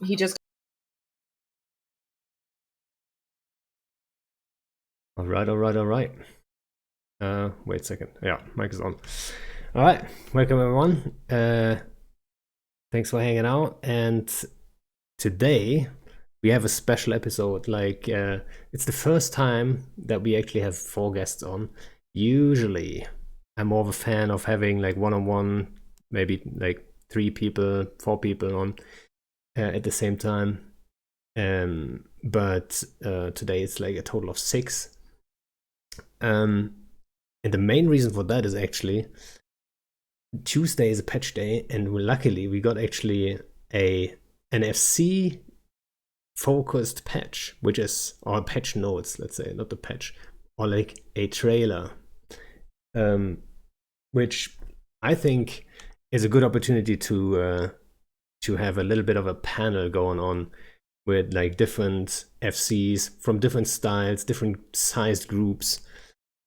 He just All right. Wait a second. Yeah, mic is on. All right, welcome everyone. Thanks for hanging out. And today we have a special episode. It's the first time that we actually have 4 guests on. Usually, I'm more of a fan of having like one-on-one, maybe like 3 people, 4 people on at the same time. But today it's like a total of 6. And the main reason for that is actually Tuesday is a patch day, and luckily we got actually a NFC focused patch, which is, or patch notes, let's say, not the patch, or like a trailer, which I think is a good opportunity to have a little bit of a panel going on with like different FCs from different styles, different sized groups,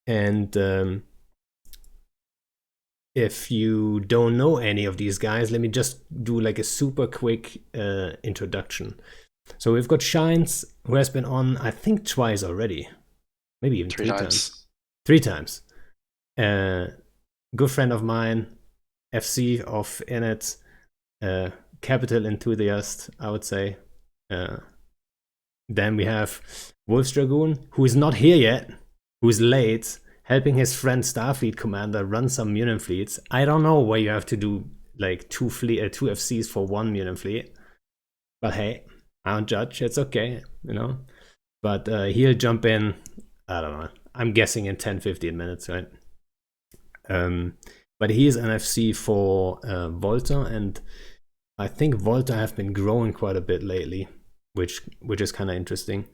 and if you don't know any of these guys, let me just do like a super quick introduction. So we've got Shines, who has been on, I think, twice already, maybe even 3 times. 3 times. Good friend of mine, FC of Init, capital enthusiast, I would say. Then we have Wolfsdragoon, who is not here yet, who's late, helping his friend Starfleet commander run some Munin fleets. I don't know why you have to do like two FCs for one Munin fleet, but hey, I don't judge. It's okay, you know. But he'll jump in. I don't know. I'm guessing in 10-15 minutes, right? But he is an FC for Volta, and I think Volta have been growing quite a bit lately, which is kind of interesting.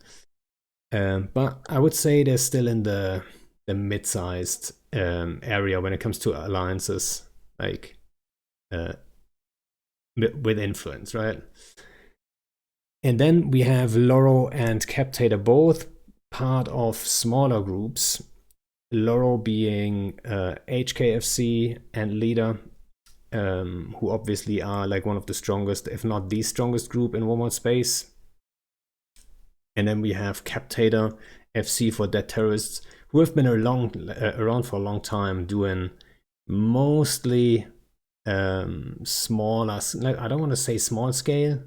But I would say they're still in the mid-sized area when it comes to alliances, like with influence, right? And then we have Loro and Captator, both part of smaller groups. Loro being HKFC and leader, who obviously are like one of the strongest, if not the strongest group in Wormhole space. And then we have Captator FC for Dead Terrorists, who have been around for a long time, doing mostly smaller. Like, I don't want to say small scale,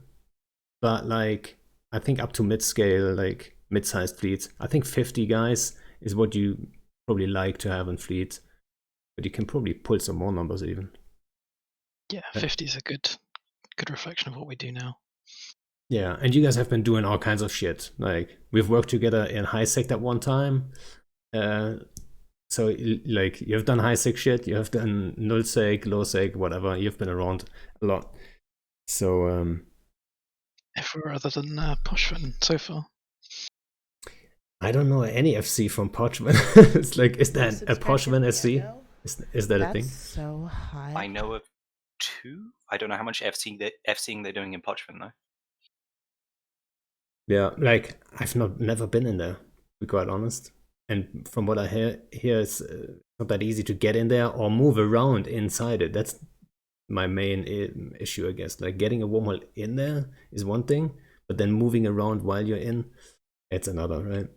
but like I think up to mid scale, like mid-sized fleets. I think 50 guys is what you probably like to have in fleet, but you can probably pull some more numbers even. Yeah, 50 is a good reflection of what we do now. Yeah, and you guys have been doing all kinds of shit. Like we've worked together in high sec at one time. So like you've done high sec shit, you have done null sec, low sec, whatever. You've been around a lot. So Everywhere other than Poshman so far. I don't know any FC from Pochman. It's like, is that a Pochman FC? Is that a thing? So high. I know of 2. I don't know how much FCing they're doing in Pochman though. Yeah, like I've never been in there, to be quite honest. And from what I hear, it's not that easy to get in there or move around inside it. That's my main issue, I guess. Like getting a wormhole in there is one thing, but then moving around while you're in, it's another, right?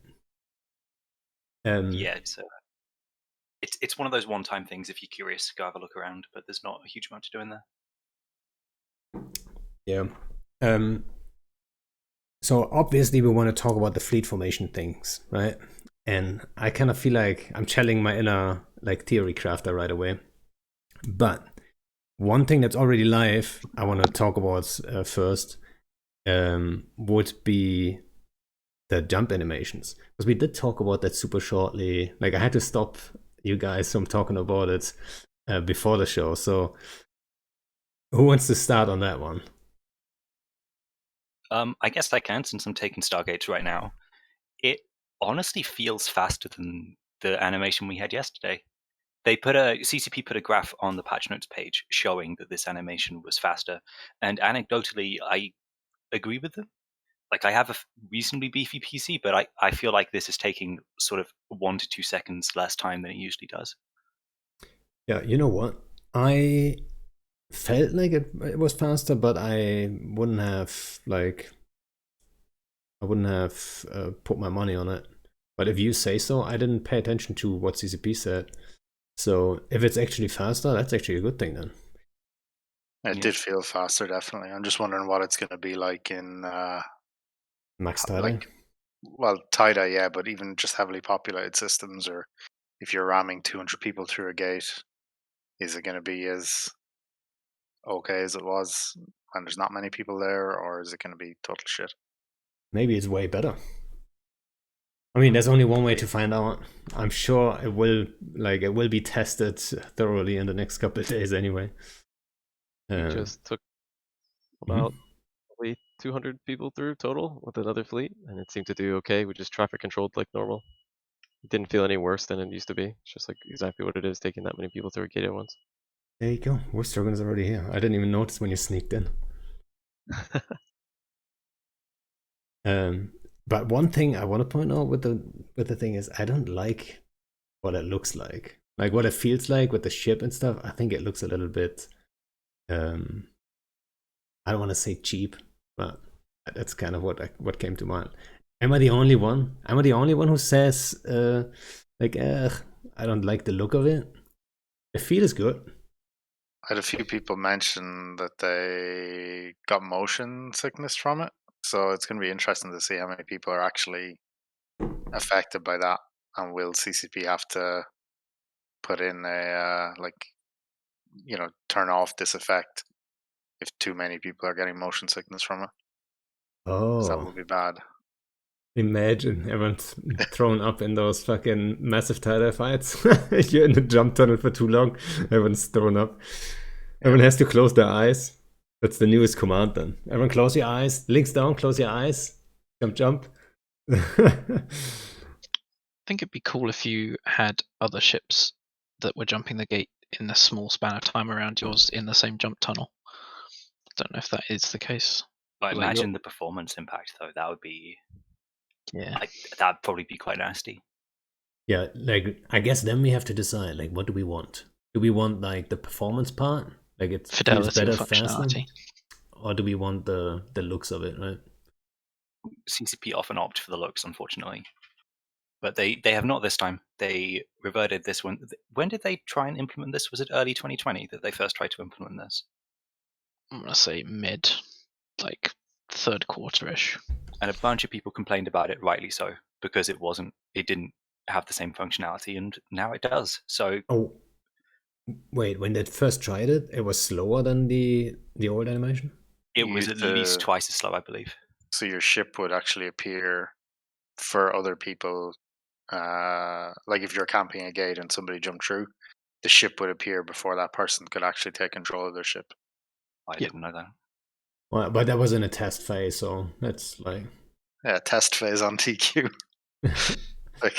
Yeah, it's one of those one-time things. If you're curious, go have a look around, but there's not a huge amount to do in there. Yeah. So obviously we want to talk about the fleet formation things, right? And I kind of feel like I'm channeling my inner like theory crafter right away. But one thing that's already live I want to talk about first would be the jump animations, because we did talk about that super shortly. Like I had to stop you guys from talking about it before the show. So who wants to start on that one? I guess I can, since I'm taking Stargates right now. It honestly feels faster than the animation we had yesterday. CCP put a graph on the patch notes page showing that this animation was faster, and anecdotally, I agree with them. Like, I have a reasonably beefy PC, but I feel like this is taking sort of 1 to 2 seconds less time than it usually does. Yeah, you know what? I felt like it was faster, but I wouldn't have put my money on it. But if you say so, I didn't pay attention to what CCP said. So if it's actually faster, that's actually a good thing then. It did feel faster, definitely. I'm just wondering what it's going to be like in Max tie-dye? like, well, tie-dye, yeah, but even just heavily populated systems, or if you're ramming 200 people through a gate, is it going to be as okay as it was when there's not many people there, or is it going to be total shit? Maybe it's way better. I mean, there's only one way to find out. I'm sure it will be tested thoroughly in the next couple of days anyway. Just took about probably 200 people through total with another fleet, and it seemed to do okay. We just traffic controlled like normal. It didn't feel any worse than it used to be. It's just like exactly what it is, taking that many people through a gate at once. There you go. Wolfsdragoon is already here. I didn't even notice when you sneaked in. But one thing I want to point out with the thing is I don't like what it looks like what it feels like with the ship and stuff. I think it looks a little bit. I don't want to say cheap, but that's kind of what came to mind. Am I the only one? Am I the only one who says I don't like the look of it? The feel is good. I had a few people mention that they got motion sickness from it, so it's going to be interesting to see how many people are actually affected by that, and will CCP have to put in a turn off this effect if too many people are getting motion sickness from it? Oh, that would be bad. Imagine everyone's thrown up in those fucking massive tie-dye fights. You're in the jump tunnel for too long, everyone's thrown up. Everyone has to close their eyes. That's the newest command then. Everyone close your eyes. Links down, close your eyes. Jump. I think it'd be cool if you had other ships that were jumping the gate in a small span of time around yours in the same jump tunnel. Don't know if that is the case. But imagine the performance impact, though. That would be... Yeah. That'd probably be quite nasty. Yeah, I guess then we have to decide, what do we want? Do we want, the performance part? It feels better, faster? Or do we want the looks of it, right? CCP often opt for the looks, unfortunately. But they have not this time. They reverted this one. When did they try and implement this? Was it early 2020 that they first tried to implement this? I'm going to say mid, third quarter-ish. And a bunch of people complained about it, rightly so, because it didn't have the same functionality, and now it does. So... Oh, wait, when they first tried it, it was slower than the old animation? It was at least twice as slow, I believe. So your ship would actually appear for other people. If you're camping a gate and somebody jumped through, the ship would appear before that person could actually take control of their ship. I didn't know that. Well, but that was in a test phase, so that's test phase on TQ.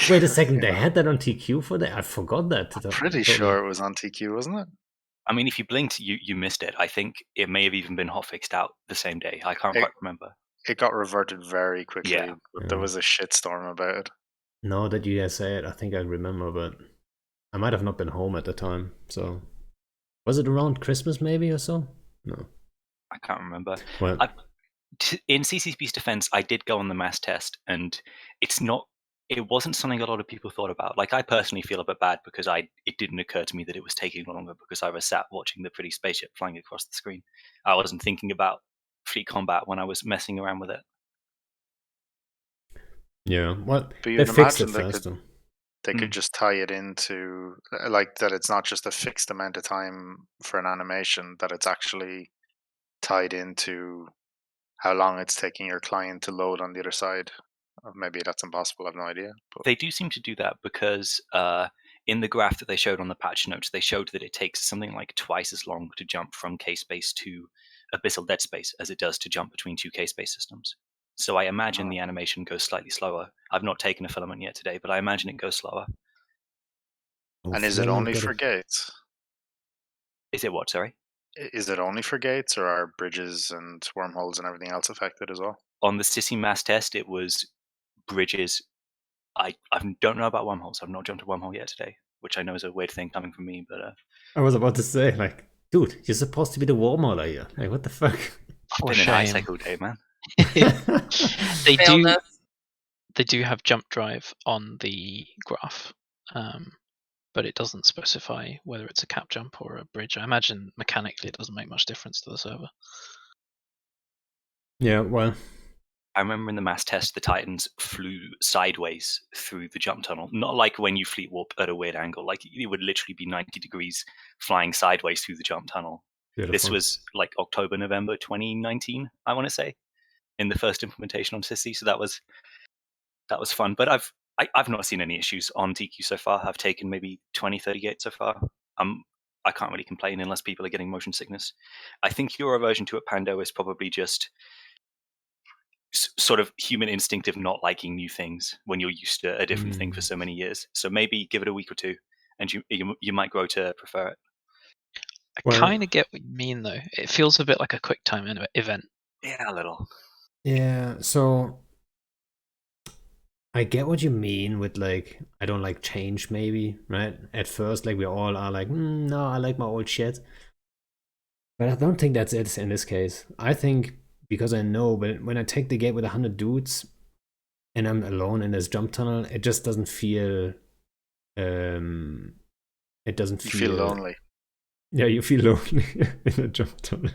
Wait a second, they had that on TQ for that? I forgot that. I'm pretty sure it was on TQ, wasn't it? I mean, if you blinked, you missed it. I think it may have even been hotfixed out the same day. I can't quite remember. It got reverted very quickly, Yeah. But there was a shitstorm about it. No, that you guys say it, I think I remember, but I might have not been home at the time. So, was it around Christmas maybe or so? No, I can't remember. Well, in CCP's defense, I did go on the mass test, and it wasn't something a lot of people thought about. I personally feel a bit bad because it didn't occur to me that it was taking longer because I was sat watching the pretty spaceship flying across the screen. I wasn't thinking about fleet combat when I was messing around with it. Yeah, well, but they fixed it faster. They could just tie it into that. It's not just a fixed amount of time for an animation; that it's actually tied into how long it's taking your client to load on the other side. Maybe that's impossible. I have no idea. But they do seem to do that because in the graph that they showed on the patch notes, they showed that it takes something like twice as long to jump from K-space to abyssal dead space as it does to jump between two K-space systems. So I imagine the animation goes slightly slower. I've not taken a filament yet today, but I imagine it goes slower. And is it only for gates? Is it what, sorry? Is it only for gates, or are bridges and wormholes and everything else affected as well? On the Sissy mass test, it was bridges. I don't know about wormholes. I've not jumped a wormhole yet today. which I know is a weird thing coming from me, but I was about to say, like, dude, you're supposed to be the warmoller here. Like, what the fuck? I've For been in high shame. tech all day, man. They Failed do. us. They do have jump drive on the graph, but it doesn't specify whether it's a cap jump or a bridge. I imagine mechanically it doesn't make much difference to the server. Yeah, well, I remember in the mass test, the Titans flew sideways through the jump tunnel. Not like when you fleet warp at a weird angle. Like it would literally be 90 degrees flying sideways through the jump tunnel. beautiful. This was like October, November 2019, I want to say, in the first implementation on Sissy. So that was fun. But I've not seen any issues on TQ so far. I've taken maybe 20, 30 gates so far. I can't really complain unless people are getting motion sickness. I think your aversion to it, Pando, is probably just sort of human instinct of not liking new things when you're used to a different thing for so many years. So maybe give it a week or two, and you might grow to prefer it. I kind of get what you mean, though. It feels a bit like a quick time event. Yeah, a little. Yeah, so I get what you mean with like, I don't like change, maybe, right? At first, like we all are like, no, I like my old shit. But I don't think that's it in this case. I think because I know, but when I take the gate with 100 dudes and I'm alone in this jump tunnel, it just doesn't feel. It doesn't You feel. feel lonely. Yeah, you feel lonely in a jump tunnel.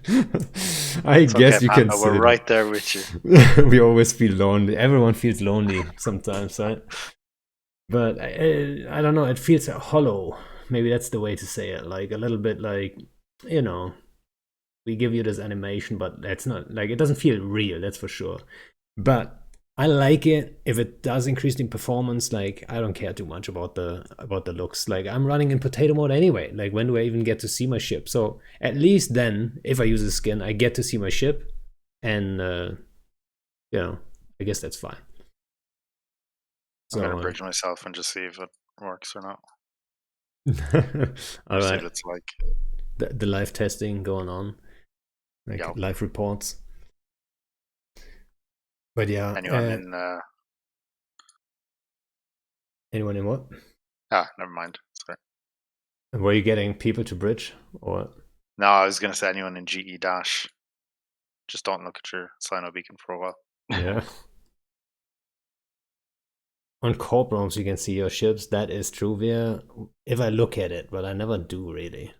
I It's guess okay, you can Panda, say we're that. right there with you. We always feel lonely. Everyone feels lonely sometimes, right? But I don't know. It feels hollow. Maybe that's the way to say it. Like a little bit like, you know, we give you this animation, but that's not like, it doesn't feel real. That's for sure. But I like it if it does increase in performance. Like I don't care too much about the looks. Like I'm running in potato mode anyway. Like when do I even get to see my ship? So at least then, if I use a skin, I get to see my ship, and you know, I guess that's fine. I'm gonna bridge myself and just see if it works or not. All See right. what it's like. The live testing going on, like Yeah. live reports. But yeah, anyone in what? Never mind. Sorry. Were you getting people to bridge or? No, I was gonna say anyone in GE Dash. Just don't look at your Sino beacon for a while. Yeah. On corporals, you can see your ships. That is true. If I look at it, but I never do really.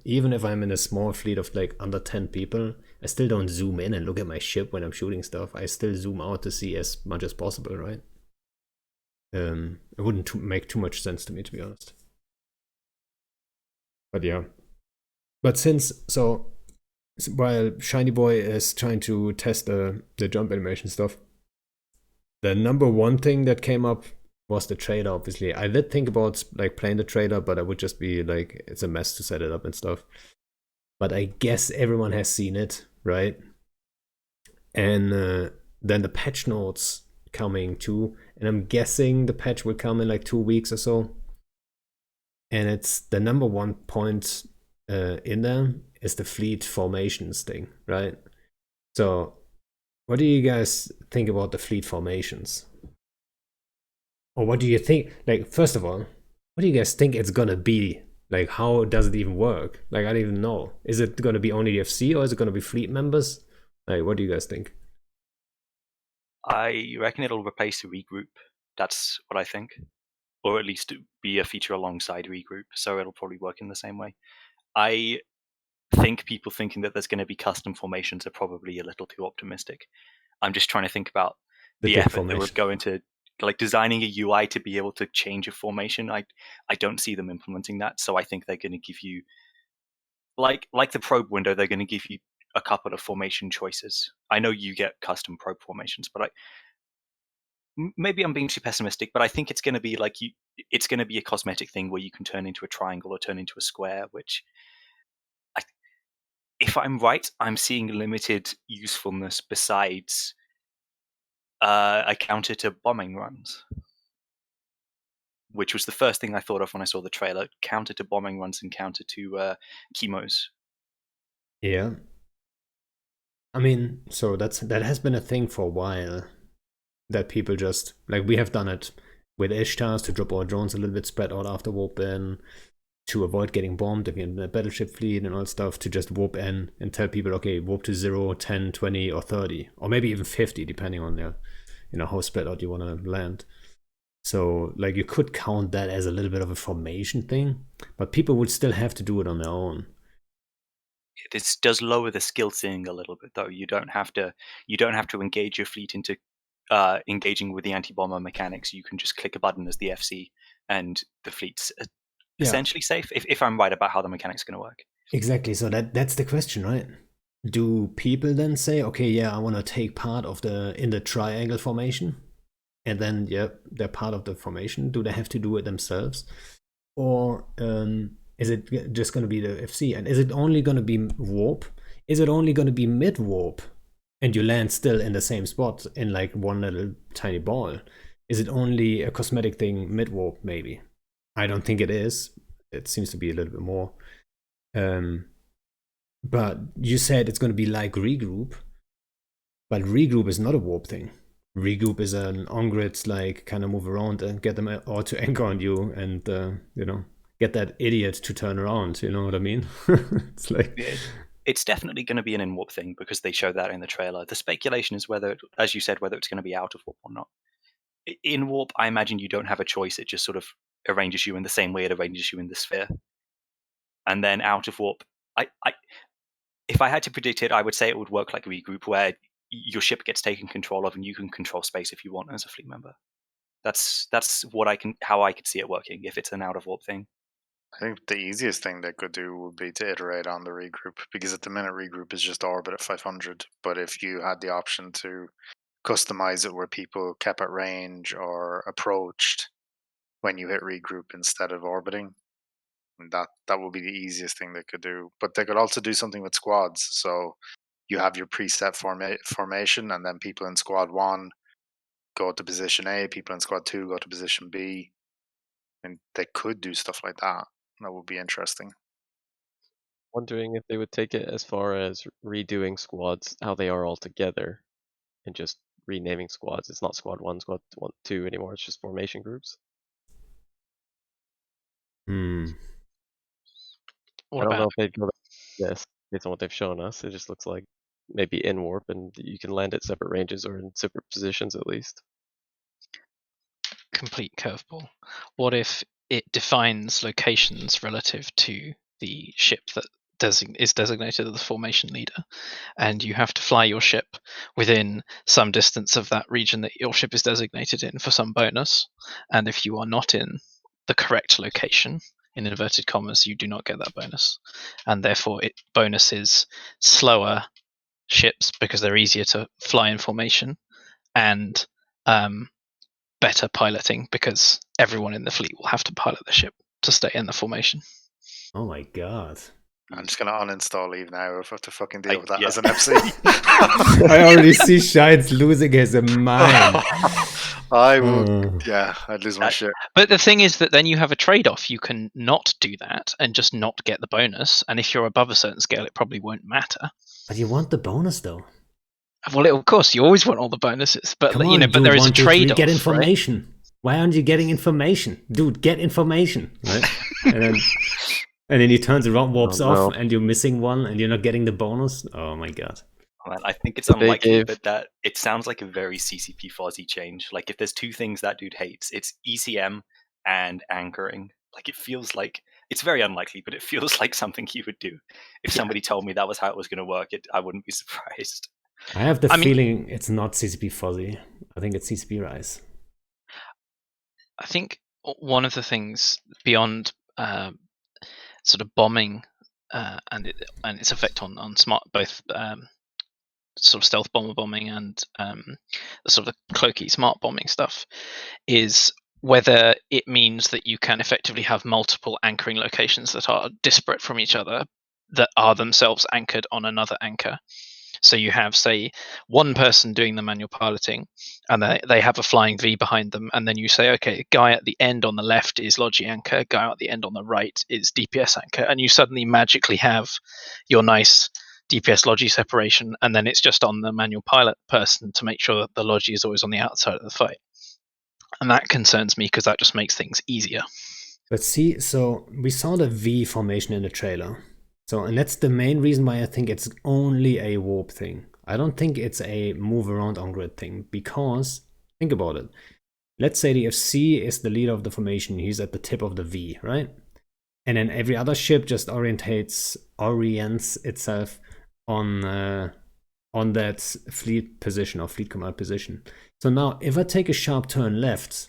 Even if I'm in a small fleet of like under 10 people, I still don't zoom in and look at my ship when I'm shooting stuff. I still zoom out to see as much as possible, right? It wouldn't make too much sense to me, to be honest. But yeah. But while Shiny Boy is trying to test the jump animation stuff, the number one thing that came up was the trailer, obviously. I did think about like playing the trailer, but I would just be like, it's a mess to set it up and stuff. But I guess everyone has seen it, right? And then the patch notes coming too. And I'm guessing the patch will come in like 2 weeks or so. And it's the number one point in there is the fleet formations thing, right? So what do you guys think about the fleet formations? Or what do you think? Like, first of all, what do you guys think it's gonna be? Like, how does it even work? Like, I don't even know. Is it gonna be only the FC or is it gonna be fleet members? Like, what do you guys think? I reckon it'll replace the regroup. That's what I think. Or at least be a feature alongside regroup, so it'll probably work in the same way. I think people thinking that there's going to be custom formations are probably a little too optimistic. I'm just trying to think about the effort that would go into like designing a UI to be able to change a formation. I don't see them implementing that, so I think they're going to give you like the probe window. They're going to give you a couple of formation choices. I know you get custom probe formations, but maybe I'm being too pessimistic. But I think it's going to be like it's going to be a cosmetic thing where you can turn into a triangle or turn into a square, which. If I'm right, I'm seeing limited usefulness besides a counter to bombing runs, which was the first thing I thought of when I saw the trailer. Counter to bombing runs and counter to chemos. Yeah. I mean, so that has been a thing for a while. That people just, like, we have done it with Ishtars to drop our drones a little bit spread out after warp in, to avoid getting bombed if you're in the battleship fleet and all stuff, to just warp in and tell people, okay, warp to 0, 10, 20, or 30, or maybe even 50, depending on their, how spread out you want to land. So, like, you could count that as a little bit of a formation thing, but people would still have to do it on their own. This does lower the skill ceiling a little bit, though. You don't have to engage your fleet into engaging with the anti-bomber mechanics. You can just click a button as the FC, and the fleet's essentially safe. If I'm right about how the mechanics are going to work. Exactly. So that's the question, right? Do people then say, okay, yeah, I want to take part in the triangle formation, and then they're part of the formation? Do they have to do it themselves, or is it just going to be the FC? And is it only going to be warp? Is it only going to be mid warp, and you land still in the same spot in like one little tiny ball? Is it only a cosmetic thing mid warp? Maybe. I don't think it is. It seems to be a little bit more. But you said it's going to be like regroup, but regroup is not a warp thing. Regroup is an on-grid, like, kind of move around and get them all to anchor on you and get that idiot to turn around. You know what I mean? It's like, it's definitely going to be an in-warp thing because they showed that in the trailer. The speculation is whether, as you said, whether it's going to be out of warp or not. In warp, I imagine you don't have a choice. It just sort of arranges you in the same way it arranges you in the sphere. And then out of warp, if I had to predict it, I would say it would work like regroup, where your ship gets taken control of and you can control space if you want as a fleet member. That's how I could see it working if it's an out of warp thing. I think the easiest thing they could do would be to iterate on the regroup, because at the minute regroup is just orbit at 500. But if you had the option to customize it where people kept at range or approached when you hit regroup instead of orbiting, that would be the easiest thing they could do. But they could also do something with squads. So you have your preset formation, and then people in squad 1 go to position A, people in squad 2 go to position B, and they could do stuff like that. That would be interesting. Wondering if they would take it as far as redoing squads how they are all together, and just renaming squads. It's not squad 1, squad 2 anymore. It's just formation groups. What I don't about know if they'd go back to this based on what they've shown us. It just looks like maybe in warp, and you can land at separate ranges or in separate positions at least. complete curveball? What if it defines locations relative to the ship that is designated as the formation leader, and you have to fly your ship within some distance of that region that your ship is designated in for some bonus, and if you are not in the correct location, in inverted commas, you do not get that bonus, and therefore it bonuses slower ships because they're easier to fly in formation, and better piloting because everyone in the fleet will have to pilot the ship to stay in the formation. Oh my god. I'm just going to uninstall Eve now if I have to fucking deal with that yeah. as an FC. I already see Shine's losing his mind. I would, I'd lose my shit. But the thing is that then you have a trade-off. You can not do that and just not get the bonus, and if you're above a certain scale, it probably won't matter. But you want the bonus, though. Well, of course, you always want all the bonuses, but Come on, but there is a trade-off. Get information. Right? Why aren't you getting information, dude? Get information, right? and then he turns around, warps off, and you're missing one, and you're not getting the bonus. Oh my god! Well, I think it's unlikely, but that it sounds like a very CCP Fozzie change. Like, if there's two things that dude hates, it's ECM and anchoring. Like, it feels like it's very unlikely, but it feels like something he would do. If somebody told me that was how it was going to work, I wouldn't be surprised. I have the feeling it's not CCP Fozzie. I think it's CCP Rise. I think one of the things beyond sort of bombing and its effect on smart, both sort of stealth bomber bombing and the sort of the cloaky smart bombing stuff, is whether it means that you can effectively have multiple anchoring locations that are disparate from each other that are themselves anchored on another anchor. So you have, say, one person doing the manual piloting, and they have a flying V behind them, and then you say, okay, guy at the end on the left is Logi anchor, guy at the end on the right is DPS anchor, and you suddenly magically have your nice DPS Logi separation, and then it's just on the manual pilot person to make sure that the Logi is always on the outside of the fight. And that concerns me because that just makes things easier. But see, so we saw the V formation in the trailer. So, and that's the main reason why I think it's only a warp thing. I don't think it's a move around on grid thing, because think about it. Let's say the FC is the leader of the formation. He's at the tip of the V, right? And then every other ship just orients itself on that fleet position or fleet command position. So now, if I take a sharp turn left,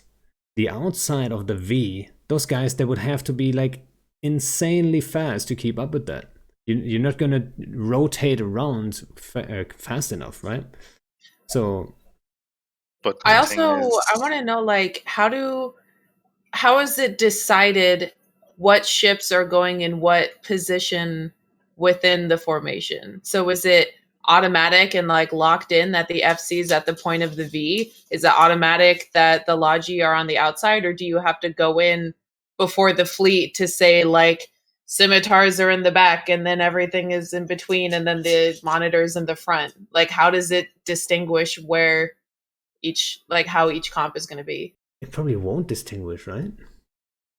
the outside of the V, those guys, they would have to be like insanely fast to keep up with that. You're not gonna rotate around fast enough, right? So, But I the thing I want to know, like, how is it decided what ships are going in what position within the formation? So is it automatic and like locked in that the FC is at the point of the V? Is it automatic that the Logi are on the outside, or do you have to go in before the fleet to say like scimitars are in the back and then everything is in between and then the monitors in the front? Like, how does it distinguish where how each comp is going to be? it probably won't distinguish, right?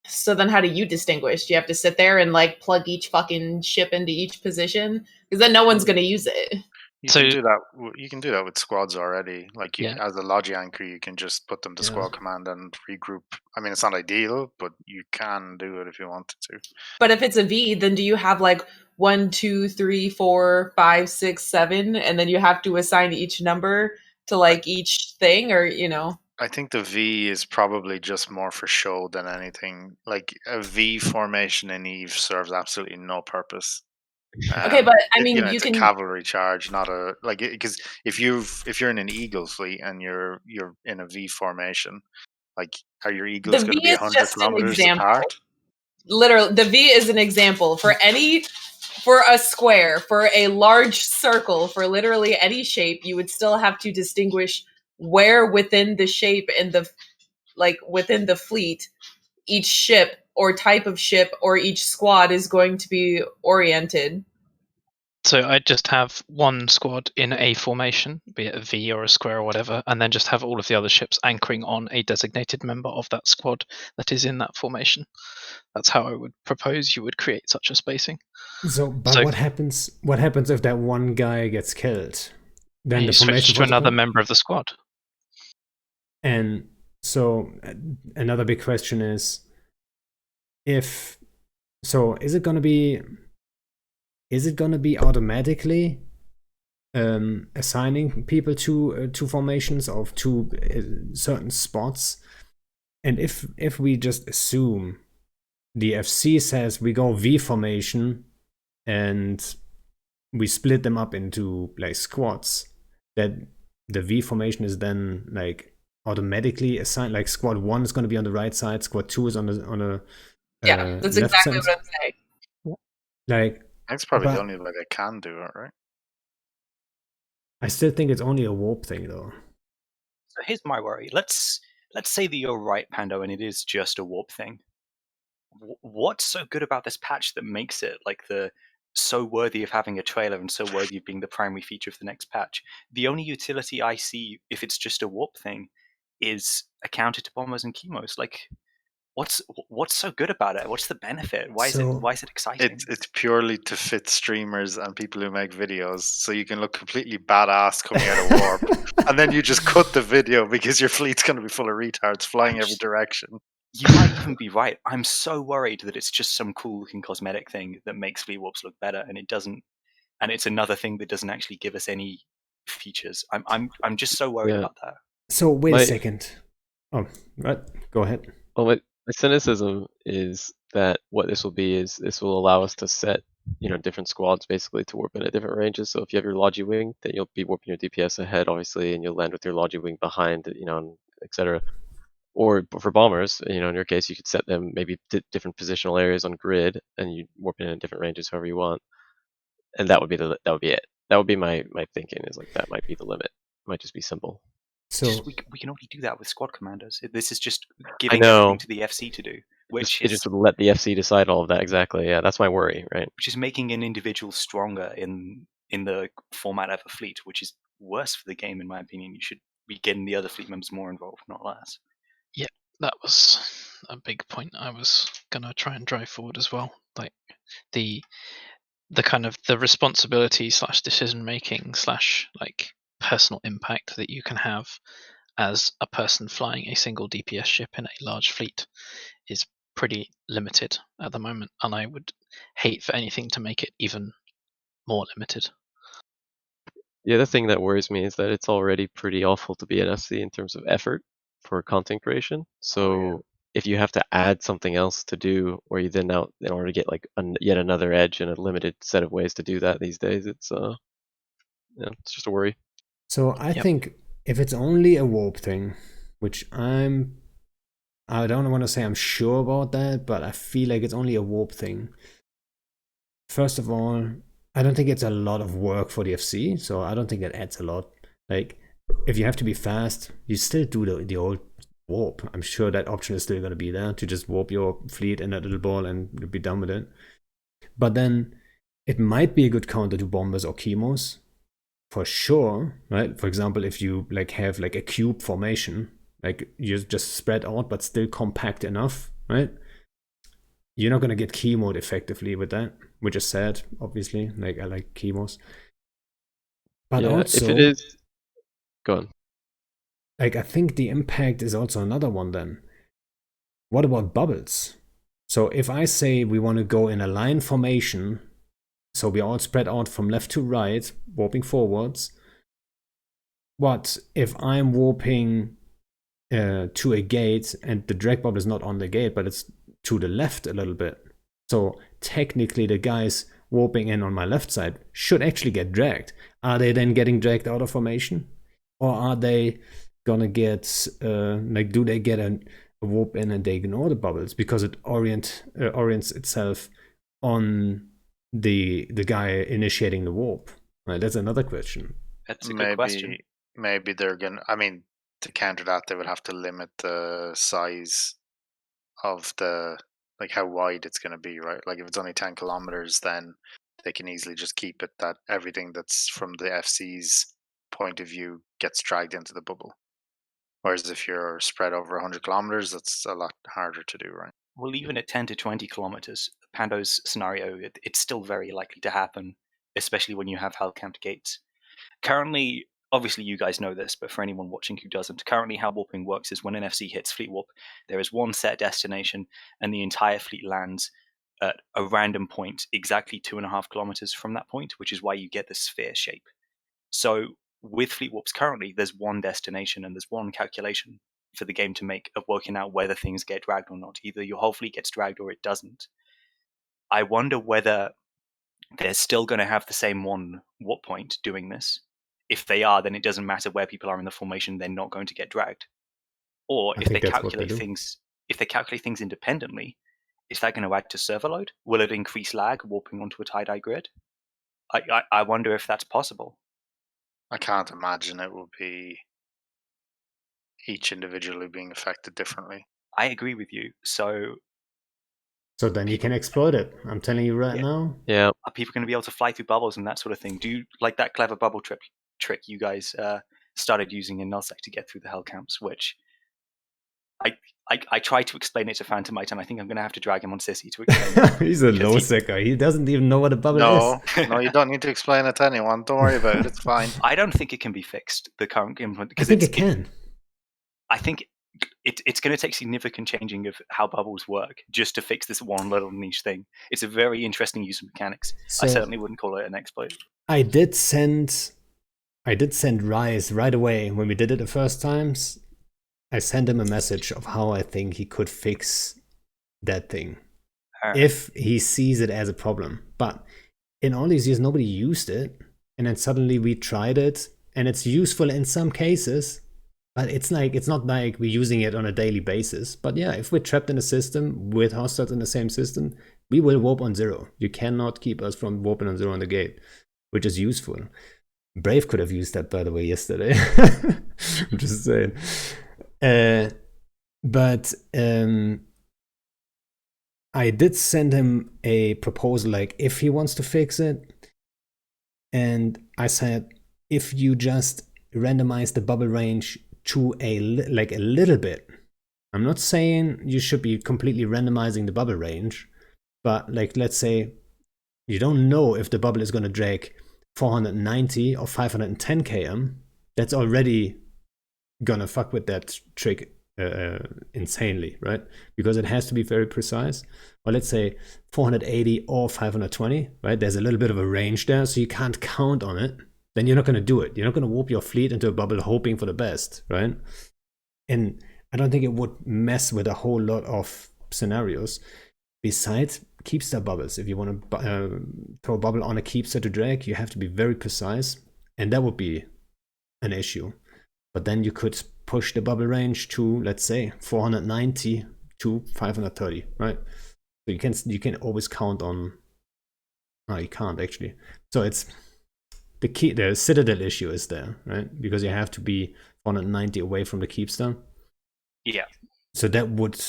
So then how do you distinguish? Do you have to sit there and like plug each fucking ship into each position? Because then no one's going to use it. You can do that. You can do that with squads already. Like as a Logi anchor, you can just put them to squad command and regroup. I mean, it's not ideal, but you can do it if you wanted to. But if it's a V, then do you have like 1, 2, 3, 4, 5, 6, 7, and then you have to assign each number to like each thing, or I think the V is probably just more for show than anything. Like a V formation in Eve serves absolutely no purpose. Okay, but I mean, you it's can a cavalry charge, not a because if you're in an Eagle fleet and you're in a V formation, like are your Eagles going to be 100 kilometers apart? Literally, the V is an example for a square, for a large circle, for literally any shape. You would still have to distinguish where within the shape and within the fleet each ship or type of ship or each squad is going to be oriented. So I'd just have one squad in a formation, be it a V or a square or whatever, and then just have all of the other ships anchoring on a designated member of that squad that is in that formation. That's how I would propose you would create such a spacing. So what happens? What happens if that one guy gets killed? Then the formation to another member of the squad. And so another big question is, is it going to be automatically assigning people to formations of two certain spots? And if we just assume the FC says we go V formation and we split them up into like squads, that the V formation is then like automatically assigned, like squad 1 is going to be on the right side, squad 2 is on the that's exactly what I'm saying. Like, that's probably the only way they can do it, right? I still think it's only a warp thing, though. So here's my worry. Let's say that you're right, Pando, and it is just a warp thing. What's so good about this patch that makes it like so worthy of having a trailer and so worthy of being the primary feature of the next patch? The only utility I see, if it's just a warp thing, is a counter to bombers and chemos. Like, what's so good about it? What's the benefit? Why is it exciting? It's purely to fit streamers and people who make videos, so you can look completely badass coming out of warp, and then you just cut the video because your fleet's going to be full of retards flying every direction. You might even be right. I'm so worried that it's just some cool looking cosmetic thing that makes fleet warps look better, and it doesn't. And it's another thing that doesn't actually give us any features. I'm just so worried about that. So wait a second. Oh, right. Go ahead. Well, my cynicism is that what this will be is this will allow us to set different squads basically to warp in at different ranges. So if you have your Logi wing, then you'll be warping your DPS ahead, obviously, and you'll land with your Logi wing behind, etc. Or for bombers, in your case, you could set them maybe different positional areas on grid, and you warp in at different ranges however you want. And that would be it. That would be my thinking, is like that might be the limit. It might just be simple. So we can only do that with squad commanders. This is just giving everything to the FC to do, which is just let the FC decide all of that. Exactly. Yeah, that's my worry, right? Which is making an individual stronger in the format of a fleet, which is worse for the game, in my opinion. You should be getting the other fleet members more involved, not less. Yeah, That was a big point I was gonna try and drive forward as well. Like the kind of the responsibility / decision making / like personal impact that you can have as a person flying a single DPS ship in a large fleet is pretty limited at the moment, and I would hate for anything to make it even more limited. The other thing that worries me is that it's already pretty awful to be an FC in terms of effort for content creation. So if you have to add something else to do, where you then now, in order to get like yet another edge and a limited set of ways to do that these days, it's it's just a worry. So I think if it's only a warp thing, which I don't want to say I'm sure about that, but I feel like it's only a warp thing. First of all, I don't think it's a lot of work for the FC, so I don't think it adds a lot. Like, if you have to be fast, you still do the old warp. I'm sure that option is still going to be there, to just warp your fleet in that little ball and be done with it. But then it might be a good counter to bombers or chemos, for sure, right? For example, if you like have like a cube formation, like you just spread out but still compact enough, right? You're not going to get chemoed effectively with that, which is sad, obviously. Like, I like chemos. But also, if it is, go on. Like, I think the impact is also another one then. What about bubbles? So if I say we want to go in a line formation, so we all spread out from left to right, warping forwards, what if I'm warping to a gate and the drag bubble is not on the gate, but it's to the left a little bit? So technically the guys warping in on my left side should actually get dragged. Are they then getting dragged out of formation? Or are they gonna get, do they get a warp in and they ignore the bubbles because it orients itself on the guy initiating the warp? Right, that's another question. That's a good question. Maybe they're gonna. I mean, to counter that, they would have to limit the size of the, like, how wide it's going to be, right? Like, if it's only 10 kilometers, then they can easily just keep it that everything that's from the FC's point of view gets dragged into the bubble. Whereas if you're spread over 100 kilometers, that's a lot harder to do, right? Well, even at 10 to 20 kilometers, Pando's scenario, it's still very likely to happen, especially when you have hell-camped gates. Currently, obviously you guys know this, but for anyone watching who doesn't, currently how warping works is when an FC hits fleet warp, there is one set destination and the entire fleet lands at a random point exactly 2.5 kilometers from that point, which is why you get the sphere shape. So with fleet warps currently, there's one destination and there's one calculation for the game to make of working out whether things get dragged or not. Either your whole fleet gets dragged or it doesn't. I wonder whether they're still going to have the same one warp point doing this. If they are, then it doesn't matter where people are in the formation, they're not going to get dragged. Or if they calculate things independently, is that going to add to server load? Will it increase lag warping onto a tie-dye grid? I wonder if that's possible. I can't imagine it will be each individually being affected differently. I agree with you. So then you can exploit it. I'm telling you right now. Yeah. Are people going to be able to fly through bubbles and that sort of thing? Do you like that clever bubble trick you guys started using in nullsec to get through the hell camps, which I tried to explain it to Phantomite, and I think I'm going to have to drag him on Sissy to explain it. He's a Loroseco. He doesn't even know what a bubble is. No, you don't need to explain it to anyone. Don't worry about it. It's fine. I don't think it can be fixed, the current implement. I think it can. I think it's going to take significant changing of how bubbles work just to fix this one little niche thing. It's a very interesting use of mechanics. So I certainly wouldn't call it an exploit. I did send Rise right away when we did it the first times. I sent him a message of how I think he could fix that thing if he sees it as a problem. But in all these years, nobody used it. And then suddenly we tried it, and it's useful in some cases, but it's not like we're using it on a daily basis. But yeah, if we're trapped in a system with hostiles in the same system, we will warp on 0. You cannot keep us from warping on 0 on the gate, which is useful. Brave could have used that, by the way, yesterday. I'm just saying. But I did send him a proposal, like, if he wants to fix it. And I said, if you just randomize the bubble range to a little bit, I'm not saying you should be completely randomizing the bubble range, but like, let's say you don't know if the bubble is going to drag 490 or 510 km. That's already gonna fuck with that trick insanely, right? Because it has to be very precise. Or let's say 480 or 520, right? There's a little bit of a range there, so you can't count on it. Then you're not going to do it. You're not going to warp your fleet into a bubble hoping for the best, right? And I don't think it would mess with a whole lot of scenarios. Besides keepstar bubbles, if you want to throw a bubble on a keepstar to drag, you have to be very precise, and that would be an issue. But then you could push the bubble range to, let's say, 490 to 530, right? So you can always count on. No, you can't actually. So it's the citadel issue is there, right? Because you have to be 490 away from the keepstar. Yeah. So that would,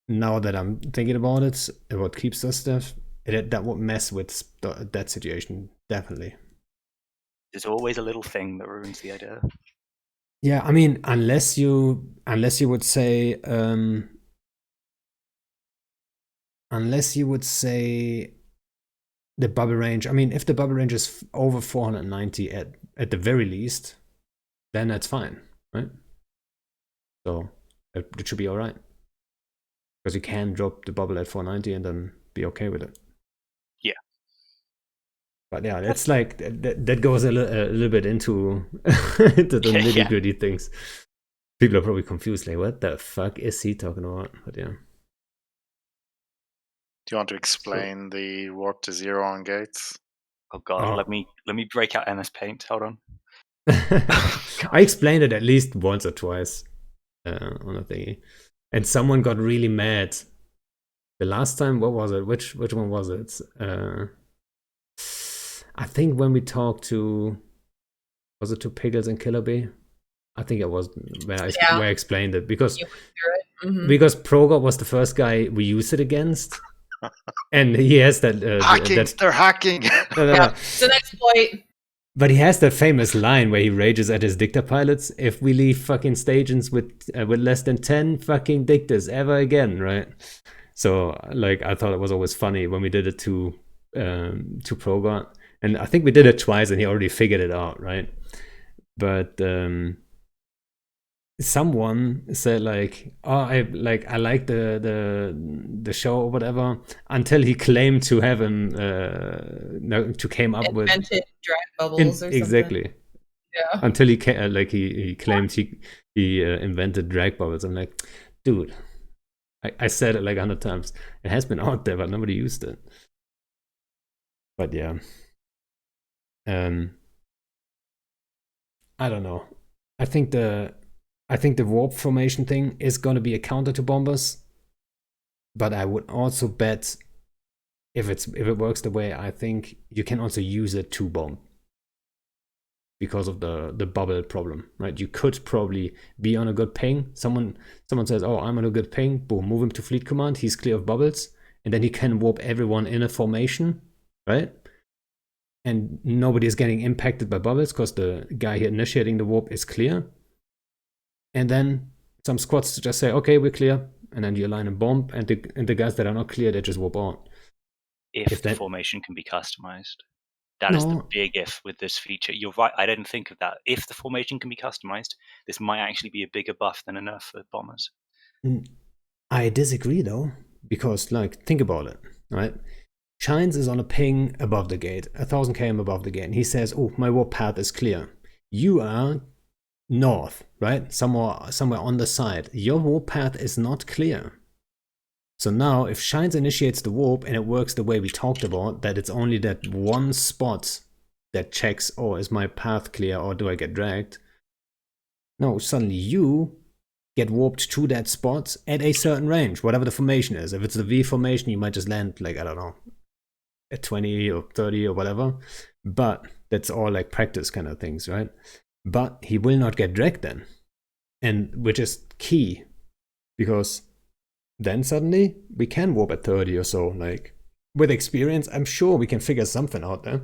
now that I'm thinking about it, about keepstar stuff, that would mess with that situation, definitely. There's always a little thing that ruins the idea. Yeah, I mean, unless you would say the bubble range. I mean, if the bubble range is over 490 at the very least, then that's fine, right? So it should be all right, because you can drop the bubble at 490 and then be okay with it. Yeah. But yeah, it's like that goes a little bit into into the nitty-gritty things. People are probably confused, like, what the fuck is he talking about? But yeah. Do you want to explain the warp to 0 on gates? Oh god, let me break out MS Paint. Hold on. I explained it at least once or twice on a thingy, and someone got really mad. The last time, what was it? Which one was it? I think when we talked to, was it to Pickles and Killer Bee? I think it was where I explained it, because because Progot was the first guy we used it against, and he has that hacking. They're hacking. Yeah, it's an exploit. But he has that famous line where he rages at his dicta pilots: "If we leave fucking stations with less than 10 fucking dictas ever again," right? So like, I thought it was always funny when we did it to Progot, and I think we did it twice, and he already figured it out, right? But someone said like, "Oh, I like the show or whatever," until he claimed to have him came up with invented drag bubbles or exactly. something. Yeah. Until he he claimed he invented drag bubbles. I'm like, dude, I said it like 100 times. It has been out there, but nobody used it. But yeah, I don't know. I think the warp formation thing is going to be a counter to bombers, but I would also bet if it works the way I think, you can also use it to bomb, because of the bubble problem, right? You could probably be on a good ping. Someone says, "Oh, I'm on a good ping." Boom, move him to fleet command. He's clear of bubbles, and then he can warp everyone in a formation, right? And nobody is getting impacted by bubbles because the guy here initiating the warp is clear. And then some squads just say, "Okay, we're clear," and then you align a bomb, and the guys that are not clear, they just warp out. If the formation can be customized. That is the big if with this feature. You're right, I didn't think of that. If the formation can be customized, this might actually be a bigger buff than enough for bombers. I disagree though, because like, think about it, right? Shines is on a ping above the gate, 1000 km above the gate, and he says, "Oh, my warp path is clear." You are north, right? Somewhere on the side. Your warp path is not clear. So now, if Shines initiates the warp and it works the way we talked about, that it's only that one spot that checks, "Oh, is my path clear or do I get dragged?" No, suddenly you get warped to that spot at a certain range, whatever the formation is. If it's the V formation, you might just land like, I don't know, at 20 or 30 or whatever. But that's all like practice kind of things, right? But he will not get dragged then, and which is key, because then suddenly we can warp at 30 or so. Like, with experience, I'm sure we can figure something out there.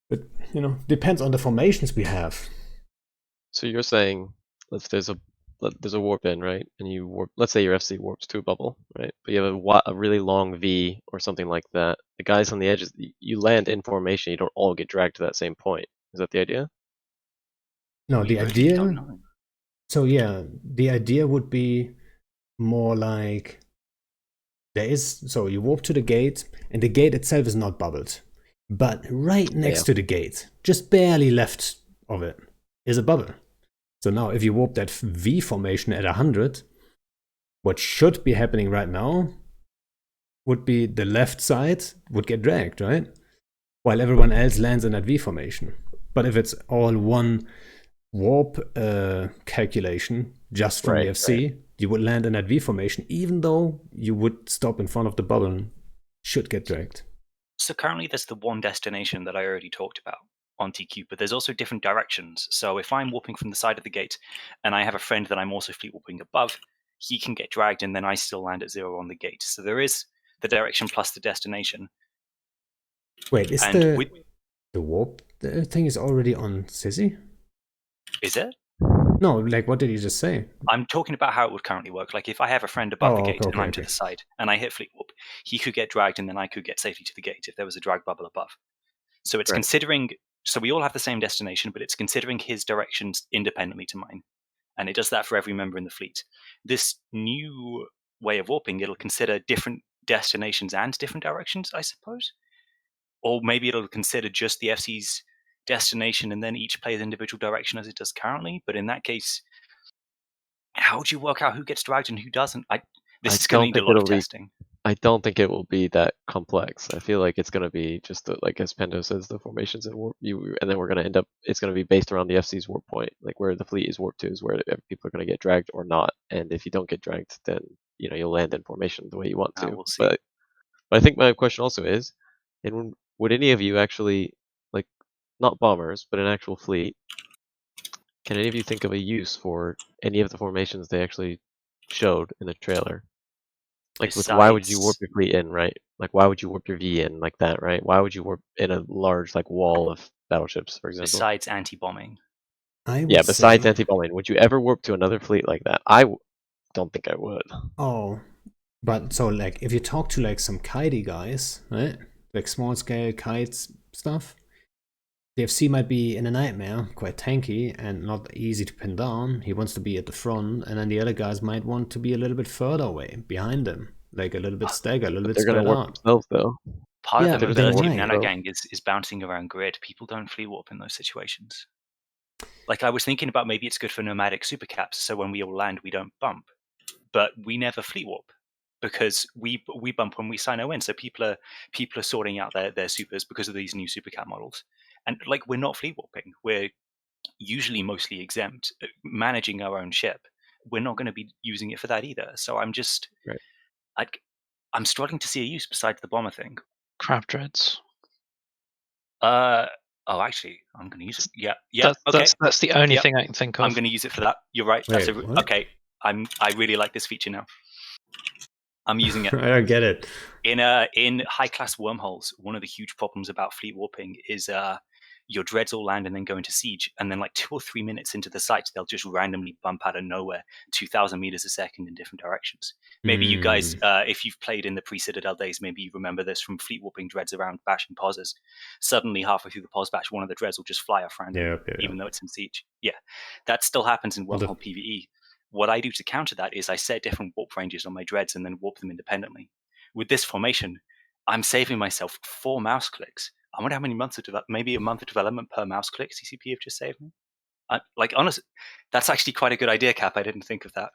But, you know, depends on the formations we have. So you're saying if there's a there's a warp in, right? And you warp. Let's say your FC warps to a bubble, right? But you have a really long V or something like that. The guys on the edges, you land in formation. You don't all get dragged to that same point. Is that the idea? No, We the really idea. don't know. So yeah, the idea would be more like so you walk to the gate, and the gate itself is not bubbled, but right next to the gate, just barely left of it, is a bubble. So now if you warp that V formation at 100, what should be happening right now would be the left side would get dragged, right? While everyone else lands in that V formation. But if it's all one warp calculation just from the FC, you would land in that V formation, even though you would stop in front of the bubble and should get dragged. So currently there's the one destination that I already talked about on TQ, but there's also different directions. So if I'm warping from the side of the gate and I have a friend that I'm also fleet warping above, he can get dragged and then I still land at 0 on the gate. So there is the direction plus the destination. Wait, is the warp thing is already on Sissy? Is it? No, like what did you just say? I'm talking about how it would currently work. Like if I have a friend above the gate and I'm to the side and I hit fleet warp, he could get dragged and then I could get safely to the gate if there was a drag bubble above. So it's considering, so we all have the same destination, but it's considering his directions independently to mine. And it does that for every member in the fleet. This new way of warping, it'll consider different destinations and different directions, I suppose. Or maybe it'll consider just the FC's destination and then each player's individual direction as it does currently. But in that case, how would you work out who gets dragged and who doesn't? This is going to need a lot of testing. I don't think it will be that complex. I feel like it's going to be just like as Pendo says, the formations and warp. And then we're going to end up. It's going to be based around the FC's warp point, like where the fleet is warped to, is where people are going to get dragged or not. And if you don't get dragged, then you'll land in formation the way you want to. We'll see. But I think my question also is, and would any of you actually, like, not bombers, but an actual fleet? Can any of you think of a use for any of the formations they actually showed in the trailer? Like, why would you warp your fleet in, right? Like, why would you warp your V in like that, right? Why would you warp in a large, like, wall of battleships, for example? Besides anti-bombing. Besides anti-bombing. Would you ever warp to another fleet like that? I don't think I would. Oh, but so, like, if you talk to, like, some kitey guys, right? Like, small-scale kites stuff, the FC might be in a nightmare, quite tanky and not easy to pin down. He wants to be at the front, and then the other guys might want to be a little bit further away, behind him, like a little bit staggered, a little bit spread out. They're going to work themselves, though. Part of the mobility of Nanogang is bouncing around grid. People don't fleet warp in those situations. Like I was thinking about maybe it's good for nomadic supercaps, so when we all land, we don't bump. But we never fleet warp because we bump when we sino in. So people are sorting out their supers because of these new supercap models. And like we're not fleet warping. We're usually mostly exempt, managing our own ship. We're not going to be using it for that either. So I'm just, I'm struggling to see a use besides the bomber thing. Crab dreads. Oh, actually, I'm going to use it. Yeah. Okay. That's the only thing I can think of. I'm going to use it for that. You're right. Wait, okay. I really like this feature now. I'm using it. I don't get it. In high class wormholes, one of the huge problems about fleet warping is your dreads all land and then go into siege, and then like 2 or 3 minutes into the site, they'll just randomly bump out of nowhere 2,000 meters a second in different directions. Maybe you guys, if you've played in the pre-Citadel days, maybe you remember this from fleet warping dreads around bash and pauses. Suddenly, halfway through the pause bash, one of the dreads will just fly off randomly, even though it's in siege. Yeah, that still happens in wormhole PvE. What I do to counter that is I set different warp ranges on my dreads and then warp them independently. With this formation, I'm saving myself 4 mouse clicks. I wonder how many months of maybe a month of development per mouse click CCP have just saved me. Honestly, that's actually quite a good idea, Cap. I didn't think of that.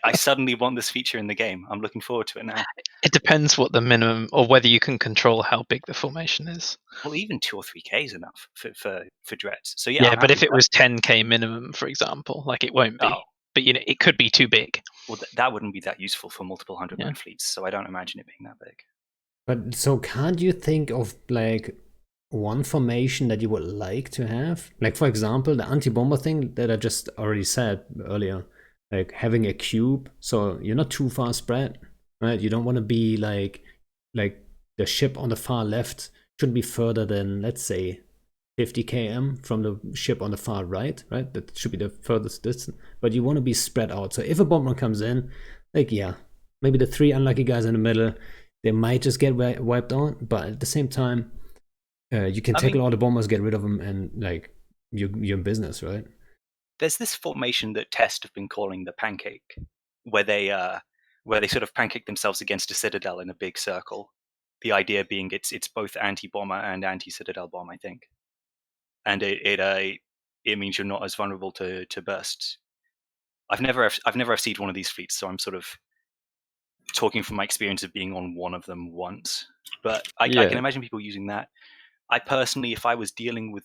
I suddenly want this feature in the game. I'm looking forward to it now. It depends what the minimum, or whether you can control how big the formation is. Well, even 2 or 3K is enough for dreads. So yeah, but if it was 10K minimum, for example, like it won't be. Oh. But it could be too big. Well, that wouldn't be that useful for multiple 100-man fleets, so I don't imagine it being that big. But so can't you think of like one formation that you would like to have? Like, for example, the anti-bomber thing that I just already said earlier, like having a cube, so you're not too far spread, right? You don't want to be like the ship on the far left shouldn't be further than, let's say, 50 km from the ship on the far right? That should be the furthest distance. But you want to be spread out. So if a bomber comes in, like, yeah, maybe the 3 unlucky guys in the middle, they might just get wiped out. But at the same time, you can tackle all the bombers, get rid of them, and like you're in business, right? There's this formation that Test have been calling the pancake, where they sort of pancake themselves against a citadel in a big circle. The idea being it's both anti-bomber and anti-citadel bomb, I think, and it means you're not as vulnerable to bursts. I've never FC'd one of these fleets, so I'm sort of talking from my experience of being on one of them once. But I can imagine people using that. I personally, if I was dealing with,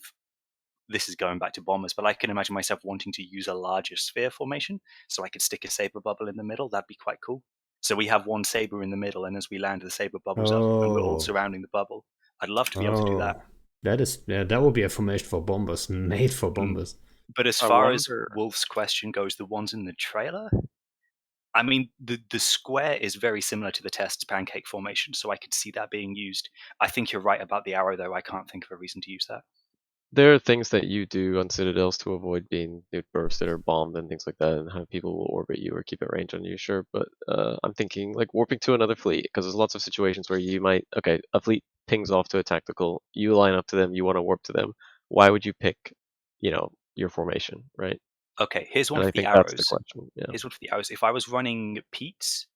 this is going back to bombers, but I can imagine myself wanting to use a larger sphere formation, so I could stick a saber bubble in the middle. That'd be quite cool. So we have one saber in the middle, and as we land, the saber bubbles up, and we're all surrounding the bubble. I'd love to be able to do that. That would be a formation for bombers, made for bombers. But as far as Wolf's question goes, the ones in the trailer, I mean, the square is very similar to the Test's pancake formation, so I could see that being used. I think you're right about the arrow, though. I can't think of a reason to use that. There are things that you do on citadels to avoid being bursted or bombed and things like that, and how people will orbit you or keep a range on you, sure. But I'm thinking like warping to another fleet, because there's lots of situations where you might, a fleet pings off to a tactical, you line up to them, you want to warp to them. Why would you pick, your formation, right? Okay, here's one of the arrows. That's the question. Yeah. Here's one of the arrows. If I was running Pete's,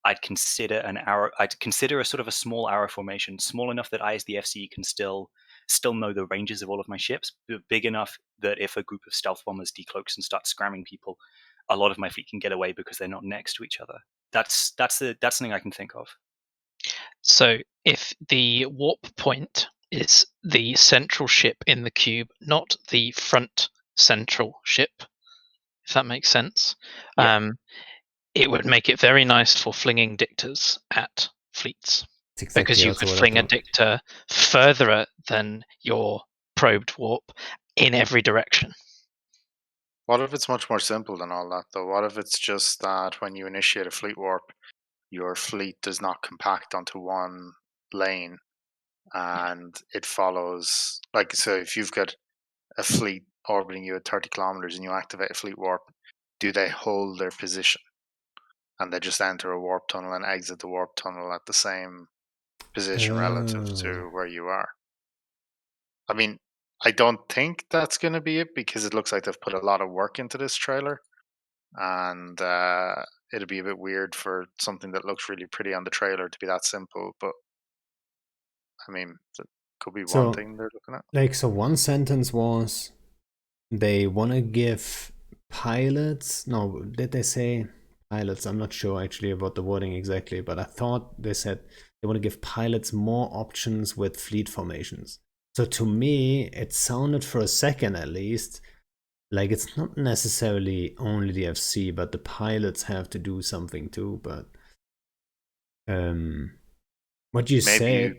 I'd consider an arrow. I'd consider a sort of a small arrow formation, small enough that I, as the FC, can still know the ranges of all of my ships, but big enough that if a group of stealth bombers decloaks and start scramming people, a lot of my fleet can get away because they're not next to each other. That's something I can think of. So if the warp point is the central ship in the cube, not the front central ship, if that makes sense, it would make it very nice for flinging dictors at fleets. Exactly, because you could fling a dictor further than your probed warp in every direction. What if it's much more simple than all that, though? What if it's just that when you initiate a fleet warp, your fleet does not compact onto one lane and it follows, like, so if you've got a fleet orbiting you at 30 kilometers and you activate a fleet warp, do they hold their position and they just enter a warp tunnel and exit the warp tunnel at the same position relative to where you are? I mean, I don't think that's going to be it, because it looks like they've put a lot of work into this trailer, and it'd be a bit weird for something that looks really pretty on the trailer to be that simple. But I mean, it could be one thing they're looking at. Like, so one sentence was they want to give pilots. No, did they say pilots? I'm not sure actually about the wording exactly, but I thought they said they want to give pilots more options with fleet formations. So to me, it sounded for a second at least like it's not necessarily only the FC, but the pilots have to do something too. But what you said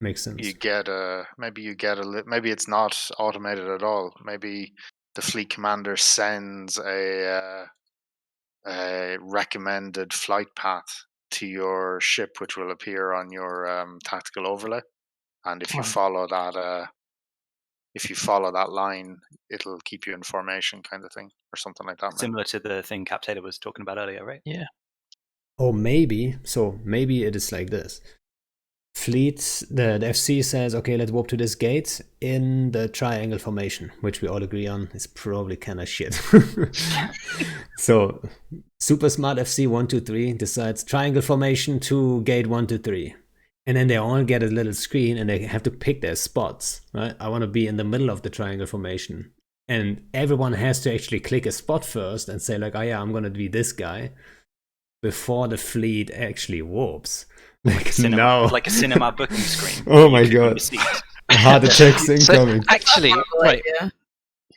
makes sense. You get maybe it's not automated at all. Maybe the fleet commander sends a recommended flight path to your ship, which will appear on your tactical overlay. And if you follow that, line, it'll keep you in formation, kind of thing, or something like that. Similar to the thing Captator was talking about earlier, right? Yeah. Or maybe it is like this. Fleets, the FC says, okay, let's warp to this gate in the triangle formation, which we all agree on is probably kind of shit. So, super smart FC 123 decides triangle formation to gate 123. And then they all get a little screen and they have to pick their spots, right? I want to be in the middle of the triangle formation. And everyone has to actually click a spot first and say like, oh yeah, I'm going to be this guy before the fleet actually warps. Like a cinema booking screen. Oh my god. Heart attacks incoming. So actually, right.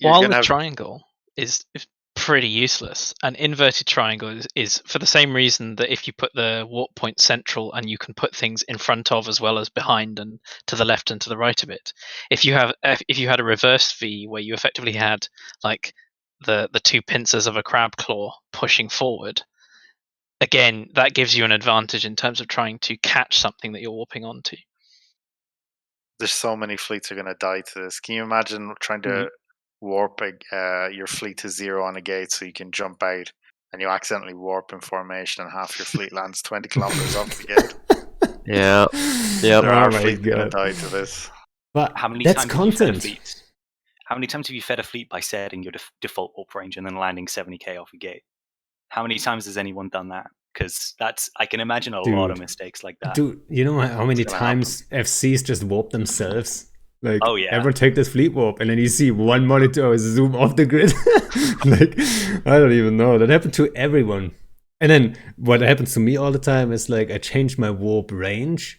While the triangle is pretty useless, an inverted triangle is for the same reason that if you put the warp point central and you can put things in front of as well as behind and to the left and to the right of it. If you had a reverse V where you effectively had like the two pincers of a crab claw pushing forward, again, that gives you an advantage in terms of trying to catch something that you're warping onto. there's so many fleets are going to die to this. Can you imagine trying to warp your fleet to 0 on a gate so you can jump out, and you accidentally warp in formation and half your fleet lands 20 kilometers off the gate? Yeah. There Oh are my fleets going to God. die to this. But How many that's times have you fed a content. fleet? How many times have you fed a fleet by setting your default warp range and then landing 70k off a gate? How many times has anyone done that? Because I can imagine a lot of mistakes like that. Dude, you know how many gonna times FCs just warp themselves? Like, Oh, yeah. ever take this fleet warp and then you see one monitor zoom off the grid? Like, I don't even know. That happened to everyone. And then what happens to me all the time is like I change my warp range,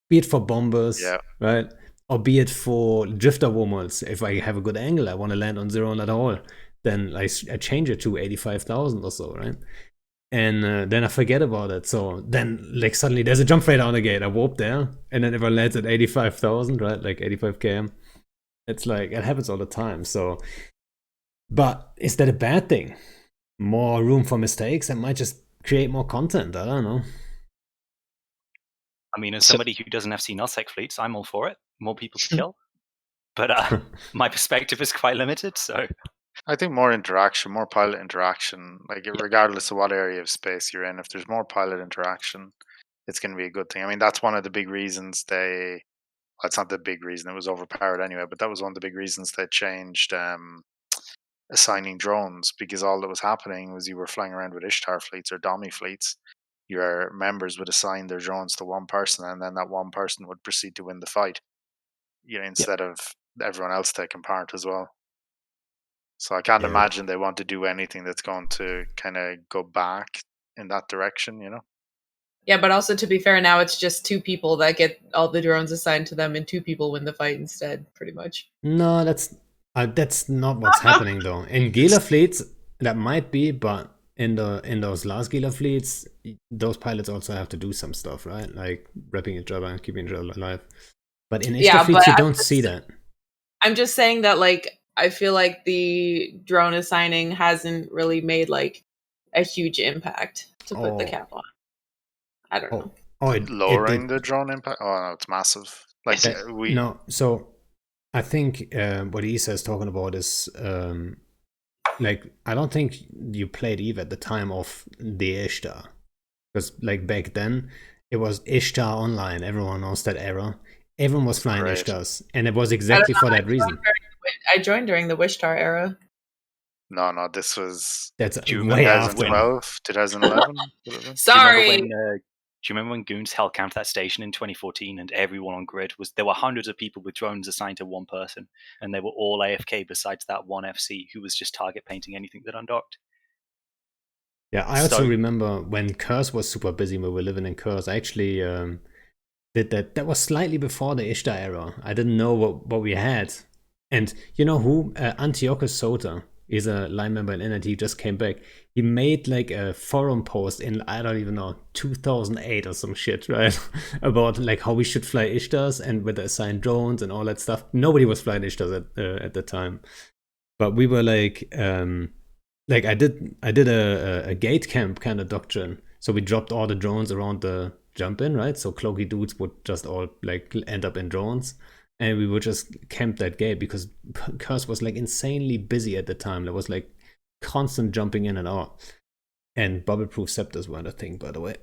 be it for bombers, Yeah. right? Or be it for drifter wormholes. If I have a good angle, I want to land on 0 at all, then I change it to 85,000 or so, right? And then I forget about it. So then, like, suddenly there's a jump right on the gate. I warp there, and then if I land at 85,000, right, like 85 km, it's like it happens all the time. So, but is that a bad thing? More room for mistakes? It might just create more content. I don't know. I mean, as somebody who doesn't FC nullsec fleets, I'm all for it. More people to kill. But my perspective is quite limited, so... I think more interaction, more pilot interaction, like regardless of what area of space you're in, if there's more pilot interaction, it's going to be a good thing. I mean, that's one of the big reasons well, it's not the big reason, it was overpowered anyway, but that was one of the big reasons they changed assigning drones, because all that was happening was you were flying around with Ishtar fleets or Domi fleets. Your members would assign their drones to one person, and then that one person would proceed to win the fight, instead of everyone else taking part as well. So I can't imagine they want to do anything that's going to kind of go back in that direction, Yeah, but also to be fair, now it's just 2 people that get all the drones assigned to them, and 2 people win the fight instead, pretty much. No, that's not what's happening though. In Gila fleets, that might be, but in those last Gila fleets, those pilots also have to do some stuff, right? Like wrapping each other and keeping each other alive. But in Ishtar fleets, you don't see that. I'm just saying that, like, I feel like the drone assigning hasn't really made like a huge impact to put the cap on. I don't know. Lowering the drone impact? Oh no, it's massive. Like no, so I think what Isa is talking about is like I don't think you played Eve at the time of the Ishtar, because like back then it was Ishtar Online. Everyone knows that era. Everyone was flying Ishtars, and it was exactly for that reason. I joined during the Wishtar era. No, this was... That's way after 2011. Sorry. Do you remember when Goons held camp that station in 2014 and everyone on grid there were hundreds of people with drones assigned to one person, and they were all AFK besides that one FC who was just target painting anything that undocked? Yeah, I also remember when Curse was super busy when we were living in Curse. I actually did that. That was slightly before the Ishtar era. I didn't know what we had. And you know who? Antiochus Sota is a line member in NNT. He just came back. He made like a forum post in, I don't even know, 2008 or some shit, right? About like how we should fly Ishtars and with the assigned drones and all that stuff. Nobody was flying Ishtars at the time. But we were like I did a gate camp kind of doctrine. So we dropped all the drones around the jump in, right? So cloaky dudes would just all like end up in drones. And we would just camp that gate because Curse was like insanely busy at the time. There was like constant jumping in and out. And bubble-proof scepters weren't a thing, by the way.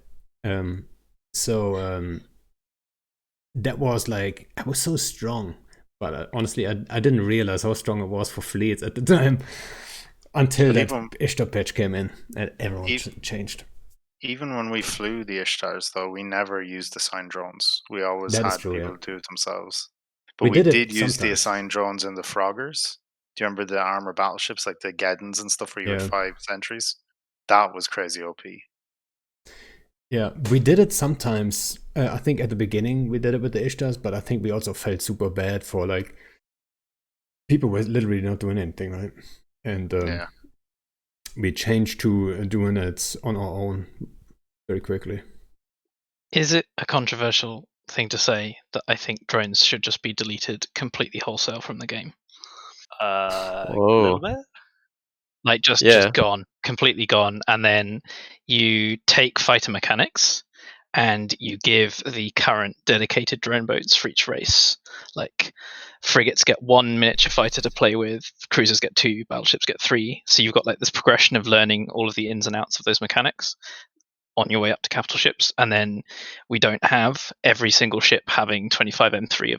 That was like, I was so strong. But honestly, I didn't realize how strong it was for fleets at the time. Until that Ishtar patch came in and everyone changed. Even when we flew the Ishtars, though, we never used assigned drones. We always had people do it themselves. But we did use the assigned drones in the Froggers. Do you remember the armor battleships, like the Geddons and stuff, where you had 5 sentries? That was crazy OP. Yeah, we did it sometimes. I think at the beginning we did it with the Ishtars, but I think we also felt super bad for like people were literally not doing anything, right? And we changed to doing it on our own very quickly. Is it a controversial thing to say that I think drones should just be deleted completely wholesale from the game? A little bit? Like just gone, completely gone, and then you take fighter mechanics and you give the current dedicated drone boats for each race. Like frigates get 1 miniature fighter to play with, cruisers get 2, battleships get 3. So you've got like this progression of learning all of the ins and outs of those mechanics on your way up to capital ships, and then we don't have every single ship having 25 M3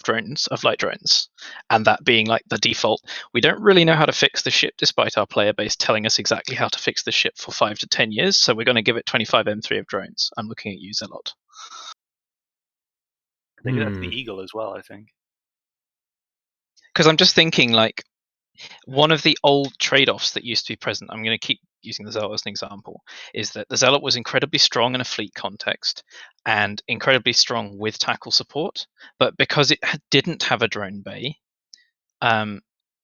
of light drones, and that being like the default. We don't really know how to fix the ship, despite our player base telling us exactly how to fix the ship for 5 to 10 years. So we're going to give it 25 M3 of drones. I'm looking at you, Zelot. They did that to the Eagle as well, I think. Because I'm just thinking, like, one of the old trade-offs that used to be present, I'm going to keep using the Zealot as an example, is that the Zealot was incredibly strong in a fleet context and incredibly strong with tackle support, but because it didn't have a drone bay,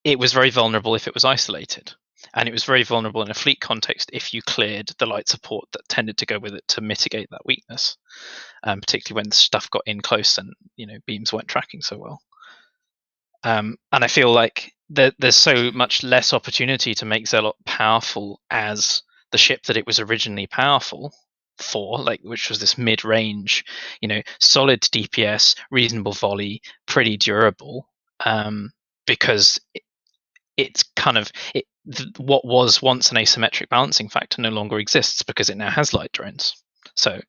it was very vulnerable if it was isolated. And it was very vulnerable in a fleet context if you cleared the light support that tended to go with it to mitigate that weakness, particularly when stuff got in close and beams weren't tracking so well. And I feel like there's so much less opportunity to make Zealot powerful as the ship that it was originally powerful for, like, which was this mid-range, solid DPS, reasonable volley, pretty durable, because it's kind of what was once an asymmetric balancing factor no longer exists because it now has light drones. So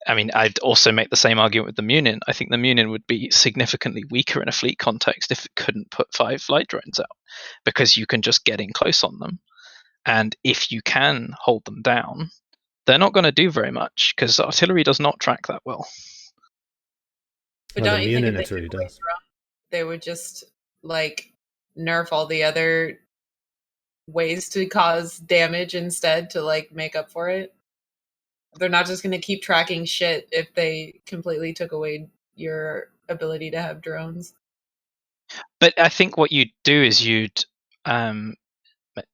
I mean, I'd also make the same argument with the Munin. I think the Munin would be significantly weaker in a fleet context if it couldn't put 5 light drones out, because you can just get in close on them. And if you can hold them down, they're not going to do very much because artillery does not track that well. But don't you think if they took away drones, they would just like nerf all the other ways to cause damage instead to like make up for it? They're not just going to keep tracking shit if they completely took away your ability to have drones. But I think what you'd do is you'd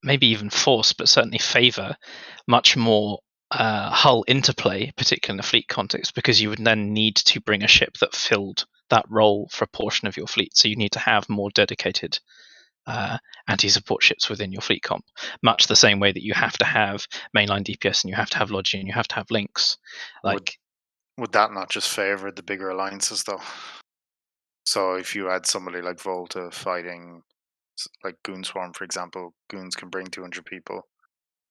maybe even force, but certainly favor much more hull interplay, particularly in the fleet context, because you would then need to bring a ship that filled that role for a portion of your fleet. So you need to have more dedicated anti-support ships within your fleet comp, much the same way that you have to have mainline DPS and you have to have Logi and you have to have links. Like, would that not just favor the bigger alliances though? So if you had somebody like Volta fighting like Goon Swarm, for example, Goons can bring 200 people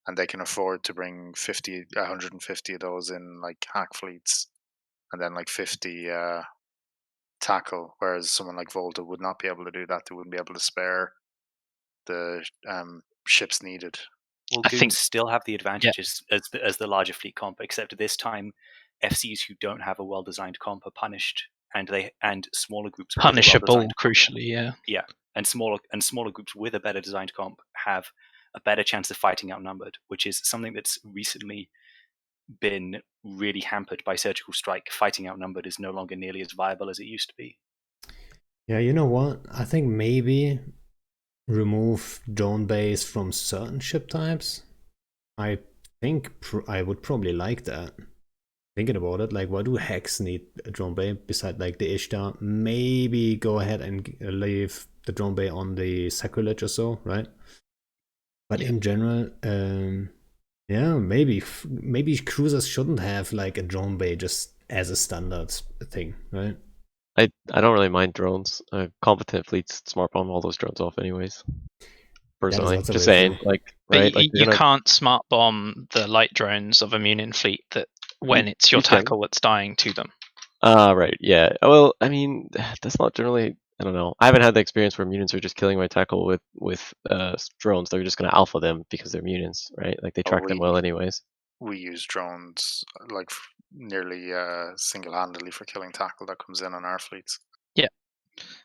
and they can afford to bring 150 of those in like hack fleets and then like 50 tackle, whereas someone like Volta would not be able to do that. They wouldn't be able to spare the ships needed. Well, Goons still have the advantages as the larger fleet comp, except at this time, FCs who don't have a well-designed comp are punished, and smaller groups punishable, crucially, yeah, and smaller groups with a better designed comp have a better chance of fighting outnumbered, which is something that's recently been really hampered by surgical strike. Fighting outnumbered is no longer nearly as viable as it used to be. Yeah, you know what? I think maybe remove drone base from certain ship types. I think I would probably like that. Thinking about it, like, why do Hex need a drone bay beside like the Ishtar? Maybe go ahead and leave the drone bay on the Sacrilege or so, right? But in general, yeah, maybe cruisers shouldn't have like a drone bay just as a standard thing, right? I don't really mind drones. Competent fleets smart bomb all those drones off anyways. Personally, just saying, like, right? But you can't smart bomb the light drones of a Munin fleet that when it's your tackle that's dying to them. Right, yeah. Well, I mean, that's not generally. I don't know. I haven't had the experience where Munins are just killing my tackle with drones. They're just going to alpha them because they're Munins, right? Like they track them well, anyways. We use drones like nearly single-handedly for killing tackle that comes in on our fleets. Yeah,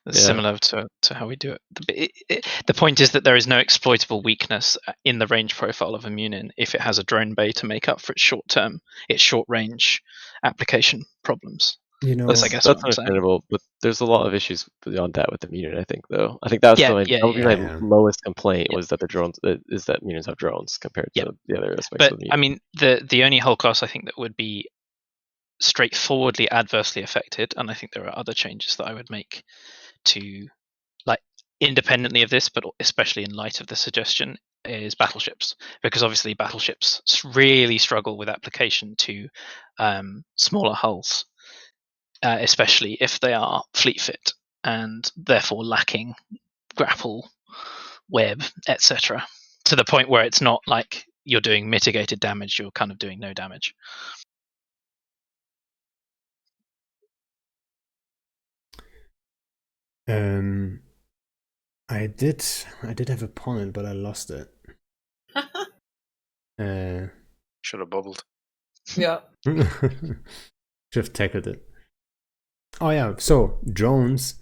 it's similar to how we do it. The point is that there is no exploitable weakness in the range profile of a Munin if it has a drone bay to make up for its short-range application problems. You know, that's understandable, but there's a lot of issues beyond that with the Munin. I think, though. I think that was my lowest complaint was that the drones is that Munins have drones compared to the other aspects of the Munin. I mean, the only hull class I think that would be straightforwardly adversely affected, and I think there are other changes that I would make to, like, independently of this, but especially in light of the suggestion, is battleships, because obviously battleships really struggle with application to smaller hulls, especially if they are fleet fit and therefore lacking grapple, web, etc. To the point where it's not like you're doing mitigated damage, you're kind of doing no damage. I did have a point, but I lost it. Should have bubbled. Yeah. Should have tackled it. Oh yeah, so drones.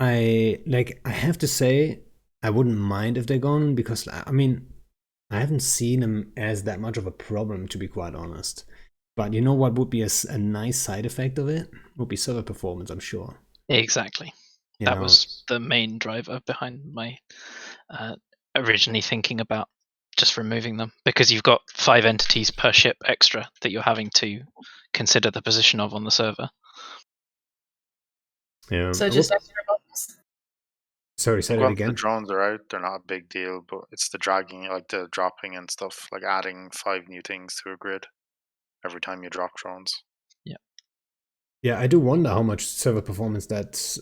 I have to say I wouldn't mind if they're gone, because I mean I haven't seen them as that much of a problem, to be quite honest. But you know what would be a nice side effect of it? Would be server performance, I'm sure. Exactly. You that know? was the main driver behind my originally thinking about just removing them, because you've got 5 entities per ship extra that you're having to consider the position of on the server. Yeah. So just extra bubbles. Sorry, say that Once again. the drones are out, they're not a big deal, but it's the dragging, like the dropping and stuff, like adding 5 new things to a grid every time you drop drones. Yeah, I do wonder how much server performance that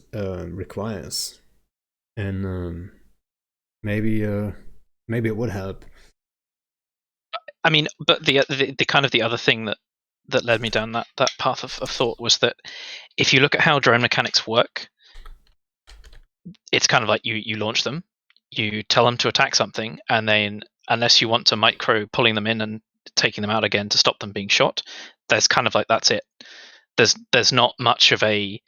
requires, and maybe it would help. I mean, but the kind of the other thing that led me down that path of thought was that if you look at how drone mechanics work, it's kind of like you launch them, you tell them to attack something, and then unless you want to micro pulling them in and taking them out again to stop them being shot, there's kind of like that's it. There's not much of a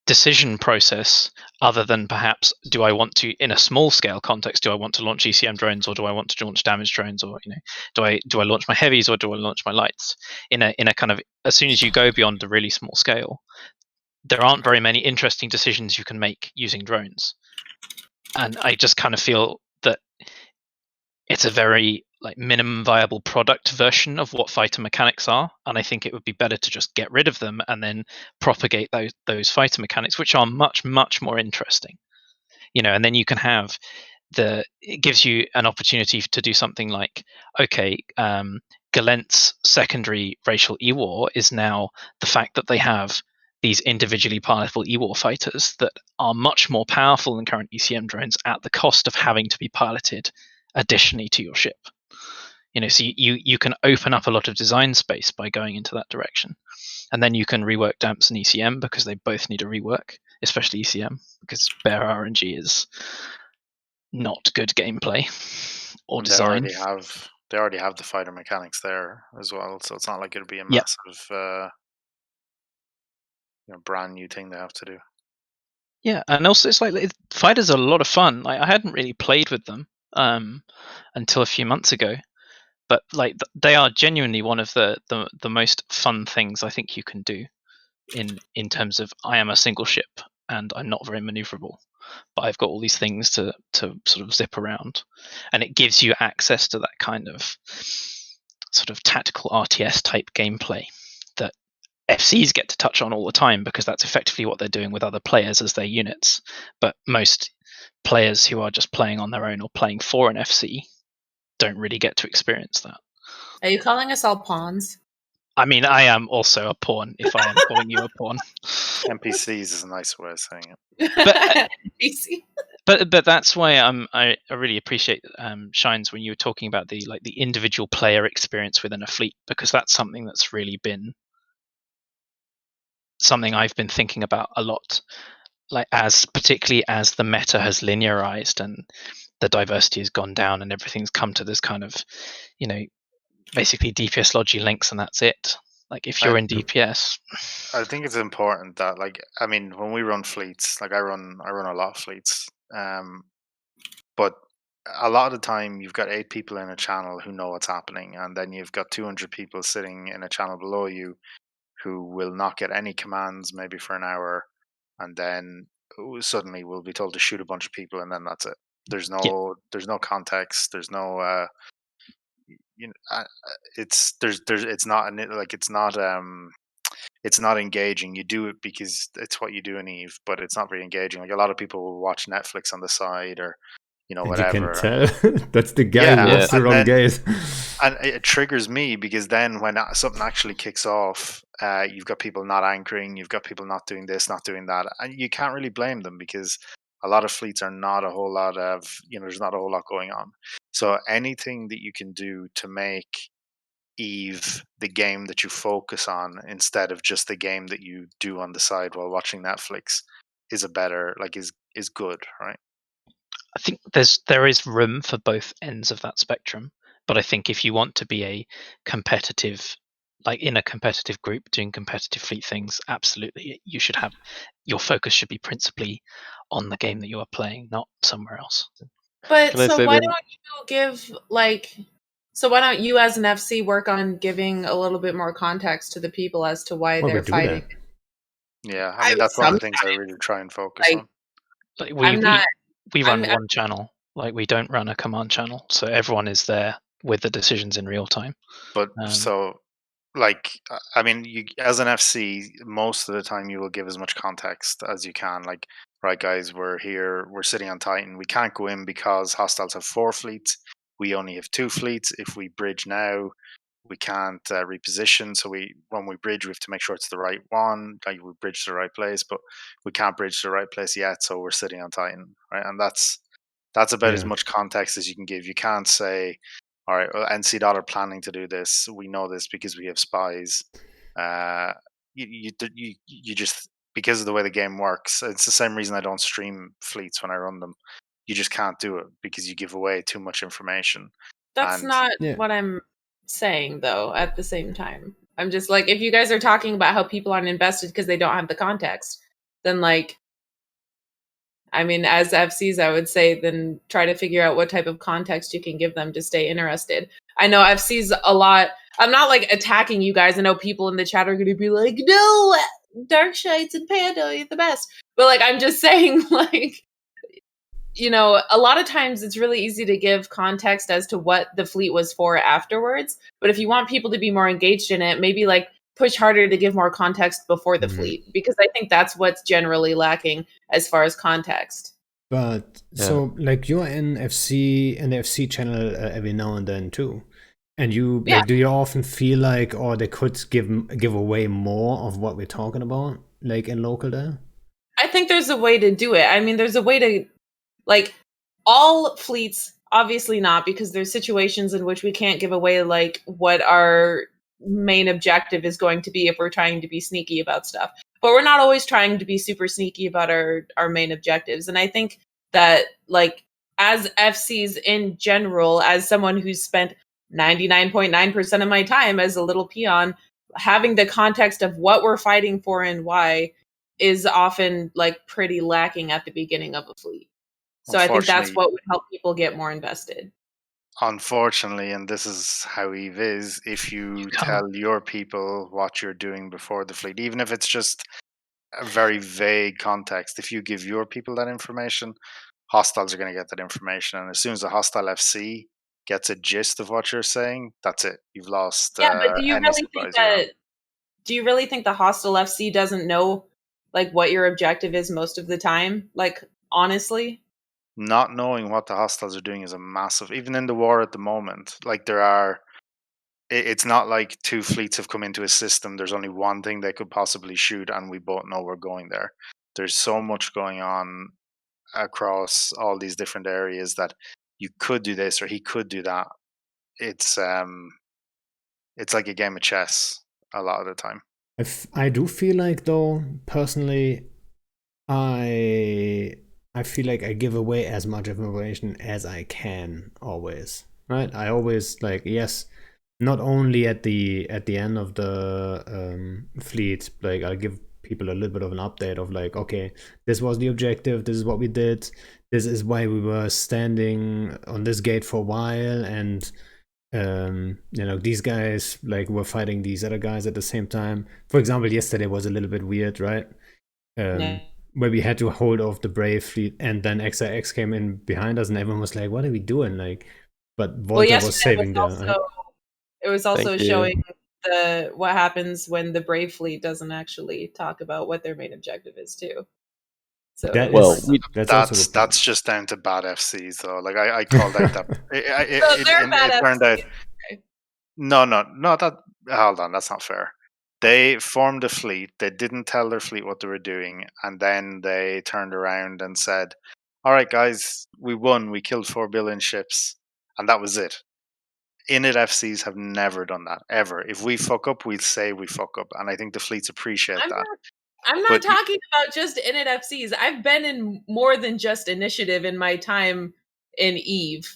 decision process other than perhaps, do I want to, in a small scale context, do I want to launch ECM drones, or do I want to launch damage drones, or do I launch my heavies, or do I launch my lights? In a kind of, as soon as you go beyond a really small scale, there aren't very many interesting decisions you can make using drones. And I just kind of feel that it's a very like minimum viable product version of what fighter mechanics are, and I think it would be better to just get rid of them and then propagate those fighter mechanics, which are much more interesting. And then you can have it gives you an opportunity to do something like, okay, Galent's secondary racial E-War is now the fact that they have these individually powerful E-War fighters that are much more powerful than current ECM drones at the cost of having to be piloted additionally to your ship. So you can open up a lot of design space by going into that direction. And then you can rework Damps and ECM, because they both need a rework, especially ECM, because bare RNG is not good gameplay or design. They already have the fighter mechanics there as well, so it's not like it'll be a massive brand new thing they have to do. Yeah, and also it's like fighters are a lot of fun. Like, I hadn't really played with them until a few months ago, but like they are genuinely one of the most fun things I think you can do in terms of, I am a single ship and I'm not very maneuverable, but I've got all these things to sort of zip around, and it gives you access to that kind of sort of tactical RTS type gameplay that FCs get to touch on all the time, because that's effectively what they're doing with other players as their units. But most players who are just playing on their own or playing for an FC don't really get to experience that. Are you calling us all pawns? I mean, I am also a pawn, if I am calling you a pawn. NPCs is a nice way of saying it. But that's why I really appreciate Shines when you were talking about the individual player experience within a fleet, because that's something that's really been something I've been thinking about a lot, particularly as the meta has linearized and the diversity has gone down and everything's come to this kind of, basically DPS logi links and that's it. Like, if you're in DPS, I think it's important that, when we run fleets, I run a lot of fleets, but a lot of the time you've got 8 people in a channel who know what's happening, and then you've got 200 people sitting in a channel below you who will not get any commands maybe for an hour, and then suddenly we'll be told to shoot a bunch of people, and then that's it. There's no context. There's no it's not engaging. You do it because it's what you do in Eve, but it's not very engaging. Like, a lot of people will watch Netflix on the side, or whatever. You can tell. That's the guy who Yeah, wants the and wrong then- gate. And it triggers me because then when something actually kicks off, you've got people not anchoring, you've got people not doing this, not doing that, and you can't really blame them because a lot of fleets are not a whole lot of, there's not a whole lot going on. So anything that you can do to make Eve the game that you focus on instead of just the game that you do on the side while watching Netflix is is good, right? I think there is room for both ends of that spectrum, but I think if you want to be a competitive, like in a competitive group doing competitive fleet things, absolutely, you should have your focus should be principally on the game that you are playing, not somewhere else. But Can I so say why then- don't you give so why don't you as an FC work on giving a little bit more context to the people as to why Well, we they're do fighting? that. Yeah, I mean that's one of the things I really try and focus Like, on. Like I'm not. we run I'm- one channel, like we don't run a command channel, so everyone is there with the decisions in real time. But I mean, you as an FC, most of the time you will give as much context as you can. Like, right, guys, we're here, we're sitting on Titan. We can't go in because hostiles have 4 fleets. We only have 2 fleets. If we bridge now, we can't reposition. So when we bridge, we have to make sure it's the right one. Like we bridge to the right place, but we can't bridge to the right place yet. So we're sitting on Titan, right? And that's about as Yeah. much context as you can give. You can't say, all right, well, NC Dot are planning to do this. We know this because we have spies. You just, because of the way the game works, it's the same reason I don't stream fleets when I run them. You just can't do it because you give away too much information. That's And- not Yeah. what I'm saying, though. At the same time, I'm just like, if you guys are talking about how people aren't invested because they don't have the context, then I mean, as FCs, I would say then try to figure out what type of context you can give them to stay interested. I know FCs a lot. I'm not attacking you guys. I know people in the chat are going to be like, no, Dark Shites and Pando, you're the best. But I'm just saying, a lot of times it's really easy to give context as to what the fleet was for afterwards. But if you want people to be more engaged in it, maybe push harder to give more context before the fleet, because I think that's what's generally lacking as far as context. But so you're in the FC channel every now and then too. And you do you often feel or they could give away more of what we're talking about, in local there? I think there's a way to do it. I mean, there's a way to all fleets, obviously not, because there's situations in which we can't give away what our main objective is going to be if we're trying to be sneaky about stuff. But we're not always trying to be super sneaky about our main objectives. And I think that as FCs in general, as someone who's spent 99.9% of my time as a little peon, having the context of what we're fighting for and why is often pretty lacking at the beginning of a fleet. So I think that's what would help people get more invested. Unfortunately, and this is how Eve is, if you tell your people what you're doing before the fleet, even if it's just a very vague context, if you give your people that information, hostiles are going to get that information. And as soon as a hostile FC gets a gist of what you're saying, that's it. You've lost. Yeah, but do you any really supplies think you have. that? Do you really think the hostile FC doesn't know what your objective is most of the time? Honestly, Not knowing what the hostiles are doing is a massive. Even in the war at the moment, there are. It's not like 2 fleets have come into a system. There's only one thing they could possibly shoot, and we both know we're going there. There's so much going on across all these different areas that you could do this or he could do that. It's like a game of chess a lot of the time. I do feel though, personally, I feel like I give away as much information as I can always. Right? I always yes, not only at the end of the fleet, I'll give people a little bit of an update of okay, this was the objective, this is what we did, this is why we were standing on this gate for a while, and these guys were fighting these other guys at the same time. For example, yesterday was a little bit weird, right? Yeah. Where we had to hold off the Brave fleet, and then XIX came in behind us, and everyone was like, what are we doing? But Volta was saving it was also Thank you. showing what happens when the Brave fleet doesn't actually talk about what their main objective is too. So That's just down to bad FCs, though. Like I called out that it turned out. No, that hold on, that's not fair. They formed a fleet. They didn't tell their fleet what they were doing, and then they turned around and said, "All right, guys, we won. We killed 4 billion ships, and that was it." Init FCs have never done that ever. If we fuck up, we'll say we fuck up, and I think the fleets appreciate that. I'm not talking about just Init FCs. I've been in more than just Initiative in my time in Eve.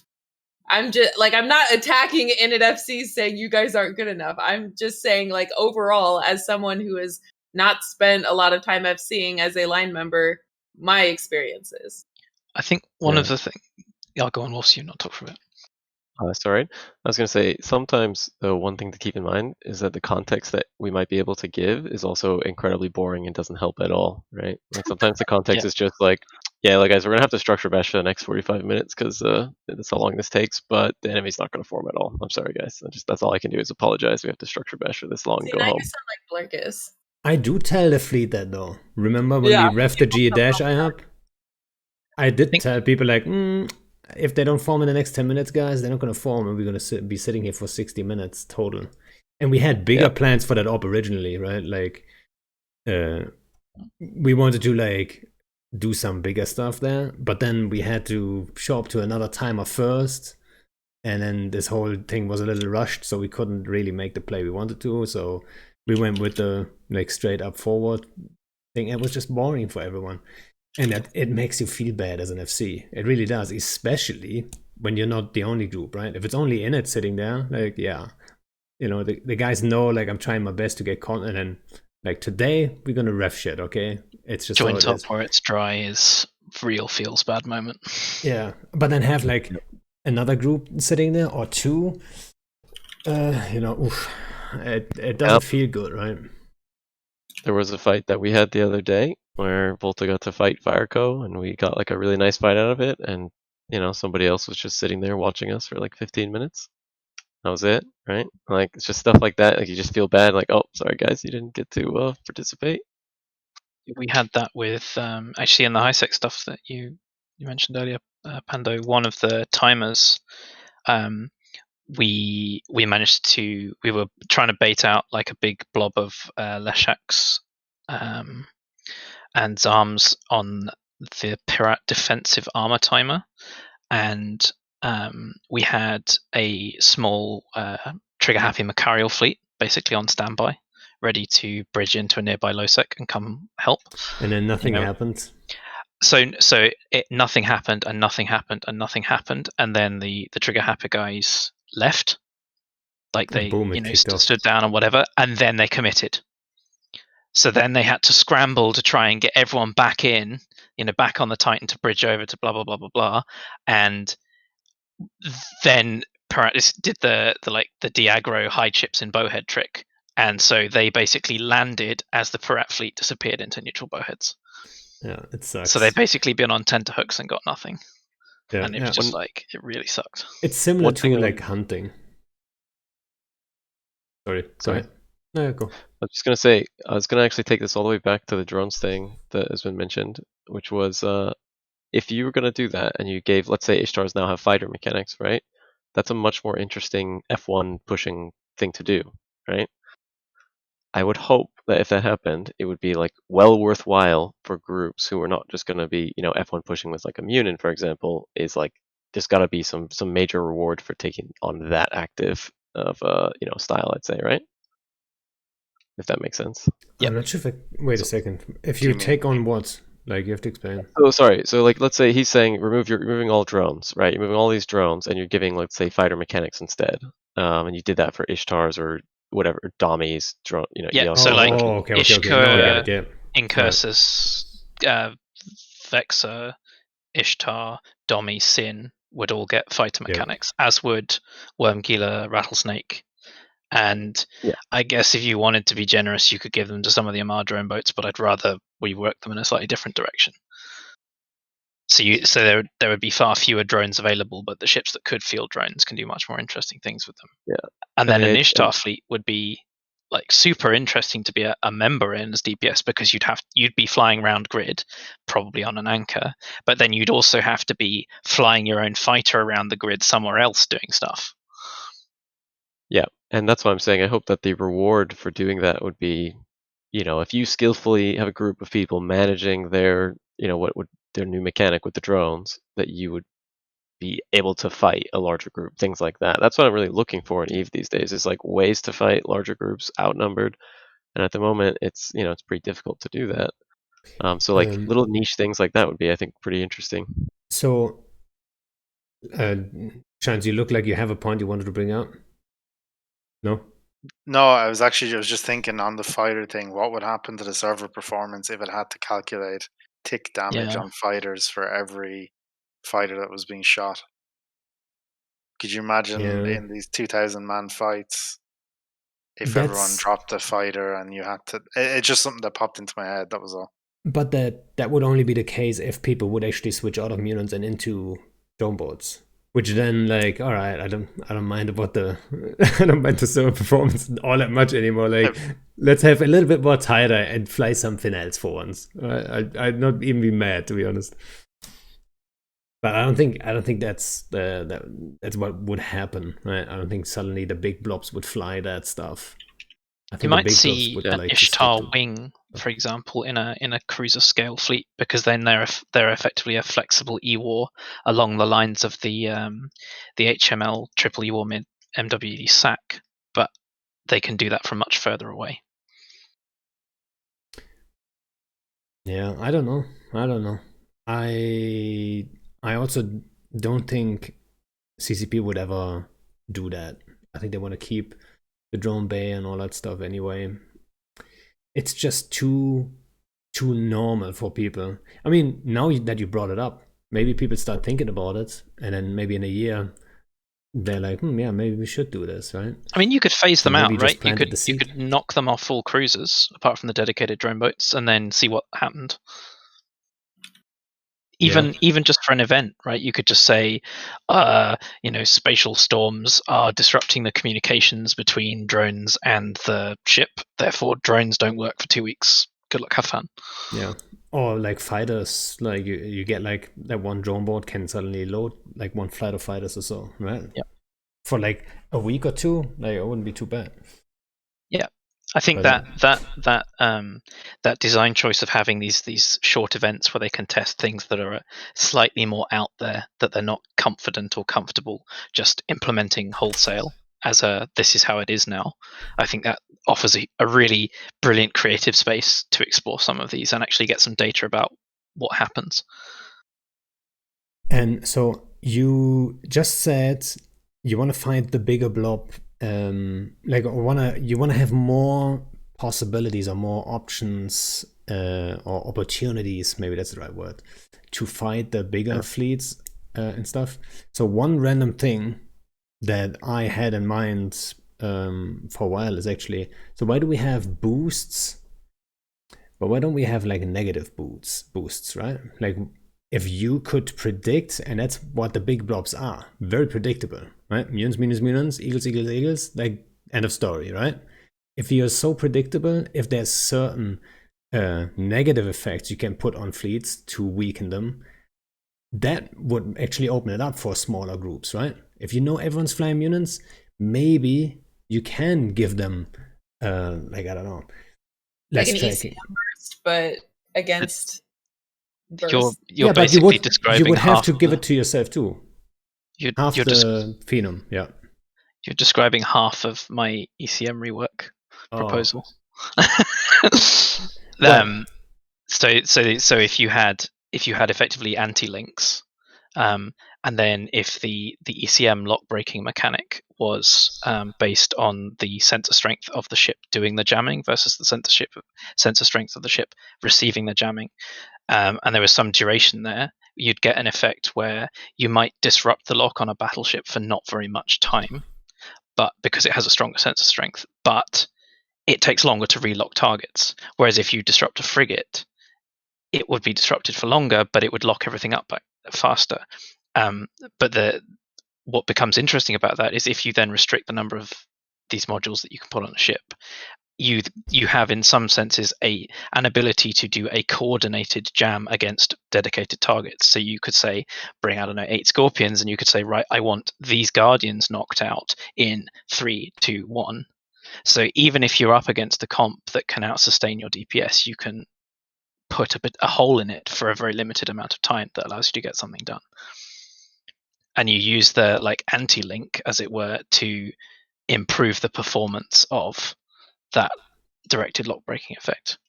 I'm not attacking Init FCs saying you guys aren't good enough. I'm just saying, like, overall, as someone who has not spent a lot of time FCing as a line member, my experiences. I think one of the things. I'll go on, Wolf, you not talk for a bit. Sorry. I was going to say, sometimes, though, one thing to keep in mind is that the context that we might be able to give is also incredibly boring and doesn't help at all, right? Like, sometimes the context is just like, yeah, like, guys, we're going to have to structure bash for the next 45 minutes because that's how long this takes, but the enemy's not going to form at all. I'm sorry, guys. That's all I can do is apologize. We have to structure bash for this long and go home. You sound like Blurkus. I do tell the fleet that, though. Remember when we ref the G-Dash IHUB? I did tell people, like, if they don't form in the next 10 minutes, guys, they're not going to form, and we're going to be sitting here for 60 minutes total. And we had bigger plans for that op originally, right? Like, we wanted to, like, do some bigger stuff there, but then we had to show up to another timer first, and then this whole thing was a little rushed, so we couldn't really make the play we wanted to, so we went with the, like, straight up forward thing. It was just boring for everyone. And it makes you feel bad as an FC. It really does, especially when you're not the only group, right? If it's only Init sitting there, like, you know, the guys know, like, I'm trying my best to get content, and, like, today we're gonna ref shit, okay? It's just joint up where it's dry is real feels bad moment. Yeah, but then have, like, another group sitting there or two, you know, it doesn't feel good, right? There was a fight that we had the other day where Volta got to fight Fireco, and we got, like, a really nice fight out of it, and, you know, somebody else was just sitting there watching us for like 15 minutes. That was it, right? Like, it's just stuff like that. Like, you just feel bad, like, oh, sorry guys, you didn't get to participate. We had that with actually in the high-sec stuff that you mentioned earlier, Pando. One of the timers, we managed to. We were trying to bait out, like, a big blob of Leshaks and Zarms on the Pirat defensive armor timer, and we had a small trigger-happy Macarial fleet basically on standby, ready to bridge into a nearby Losec and come help. And then nothing happened. So nothing happened, and nothing happened, and nothing happened, and then the trigger-happy guys left, like they stood down or whatever, and then they committed. So then they had to scramble to try and get everyone back in, back on the Titan to bridge over to blah blah blah blah blah, and then Pirat did the de-aggro high chips in bowhead trick, and so they basically landed as the Pirat fleet disappeared into neutral bowheads. Yeah, it sucks. So they've basically been on tenterhooks and got nothing. Yeah, and it was just like, it really sucked. It's similar to like hunting. Sorry. No, go. I was just going to say, I was going to actually take this all the way back to the drones thing that has been mentioned, which was if you were going to do that and you gave, let's say Ishtars now have fighter mechanics, right? That's a much more interesting F1 pushing thing to do, right? I would hope that if that happened, it would be like well worthwhile for groups who are not just going to be, F1 pushing with like a Munin, for example, is like there's got to be some major reward for taking on that active of style, I'd say, right? If that makes sense. Yep. I'm not sure if wait a second. If you take on what? Like, you have to explain. Oh, sorry. So, like, let's say he's saying you're removing all drones, right? You're moving all these drones, and you're giving, let's say, fighter mechanics instead. And you did that for Ishtars or whatever, Dommies, drone, Yeah, so like Ishkur, yeah. Incursus, Vexor, Ishtar, Dommy, Sin would all get fighter mechanics, as would Wormgila, Rattlesnake. And I guess if you wanted to be generous, you could give them to some of the Amar drone boats, but I'd rather we work them in a slightly different direction. So there would be far fewer drones available, but the ships that could field drones can do much more interesting things with them. Yeah. And then an Ishtar fleet would be like super interesting to be a member in as DPS, because you'd be flying around grid, probably on an anchor, but then you'd also have to be flying your own fighter around the grid somewhere else doing stuff. Yeah, and that's why I'm saying I hope that the reward for doing that would be, if you skillfully have a group of people managing their, what would their new mechanic with the drones, that you would be able to fight a larger group, things like that. That's what I'm really looking for in EVE these days, is like ways to fight larger groups outnumbered. And at the moment, it's it's pretty difficult to do that. So like little niche things like that would be, I think, pretty interesting. So, Chance, you look like you have a point you wanted to bring up. No? No, I was just thinking on the fighter thing, what would happen to the server performance if it had to calculate tick damage on fighters for every fighter that was being shot? Could you imagine in these 2,000 man fights if everyone dropped a fighter and you had to? It's just something that popped into my head. That was all. But that would only be the case if people would actually switch out of mutants and into drone boats. Which then, like, all right, I don't mind about the I don't mind the server performance all that much anymore. Like, let's have a little bit more tighter and fly something else for once. I'd not even be mad, to be honest. But I don't think that's that's what would happen, right? I don't think suddenly the big blobs would fly that stuff. You might see an Ishtar wing, for example, in a cruiser scale fleet, because then they're effectively a flexible E-War along the lines of the HML triple E-War mid MWD SAC, but they can do that from much further away. Yeah, I don't know. I also don't think CCP would ever do that. I think they want to keep the drone bay and all that stuff anyway. It's just too normal for people. I mean, now that you brought it up, maybe people start thinking about it, and then maybe in a year they're like, yeah, maybe we should do this, right? I mean, you could phase them out, right? You could knock them off full cruisers, apart from the dedicated drone boats, and then see what happened. Even just for an event, right? You could just say, spatial storms are disrupting the communications between drones and the ship. Therefore, drones don't work for 2 weeks. Good luck, have fun. Yeah. Or like fighters, like you get like that one drone board can suddenly load like one flight of fighters or so, right? Yeah. For like a week or two, like it wouldn't be too bad. Yeah. I think that design choice of having these short events where they can test things that are slightly more out there, that they're not confident or comfortable just implementing wholesale as this is how it is now. I think that offers a really brilliant creative space to explore some of these and actually get some data about what happens. And so you just said you want to find the bigger blob. You wanna have more possibilities or more options or opportunities, maybe that's the right word, to fight the bigger fleets and stuff. So one random thing that I had in mind for a while is actually, so why do we have boosts, but why don't we have like negative boosts, right? Like if you could predict, and that's what the big blobs are, very predictable, right? Mutants, eagles, like end of story, right? If you're so predictable, if there's certain negative effects you can put on fleets to weaken them, that would actually open it up for smaller groups, right? If you know everyone's flying mutants, maybe you can give them, I don't know, less like an tracking. ECM burst, but against. You're basically describing. You would have to give it to yourself too. Half you're the phenom, yeah. You're describing half of my ECM rework proposal. So if you had effectively anti-links, and then if the ECM lock breaking mechanic was based on the sensor strength of the ship doing the jamming versus the sensor strength of the ship receiving the jamming, and there was some duration there, you'd get an effect where you might disrupt the lock on a battleship for not very much time, but because it has a stronger sensor strength, but it takes longer to relock targets. Whereas if you disrupt a frigate, it would be disrupted for longer, but it would lock everything up faster. But what becomes interesting about that is if you then restrict the number of these modules that you can put on a ship, you have in some senses an ability to do a coordinated jam against dedicated targets. So you could say bring, I don't know, 8 scorpions, and you could say, right, I want these guardians knocked out in 3, 2, 1. So even if you're up against a comp that can out-sustain your DPS, you can put a hole in it for a very limited amount of time that allows you to get something done. And you use the like anti-link, as it were, to improve the performance of that directed lock breaking effect.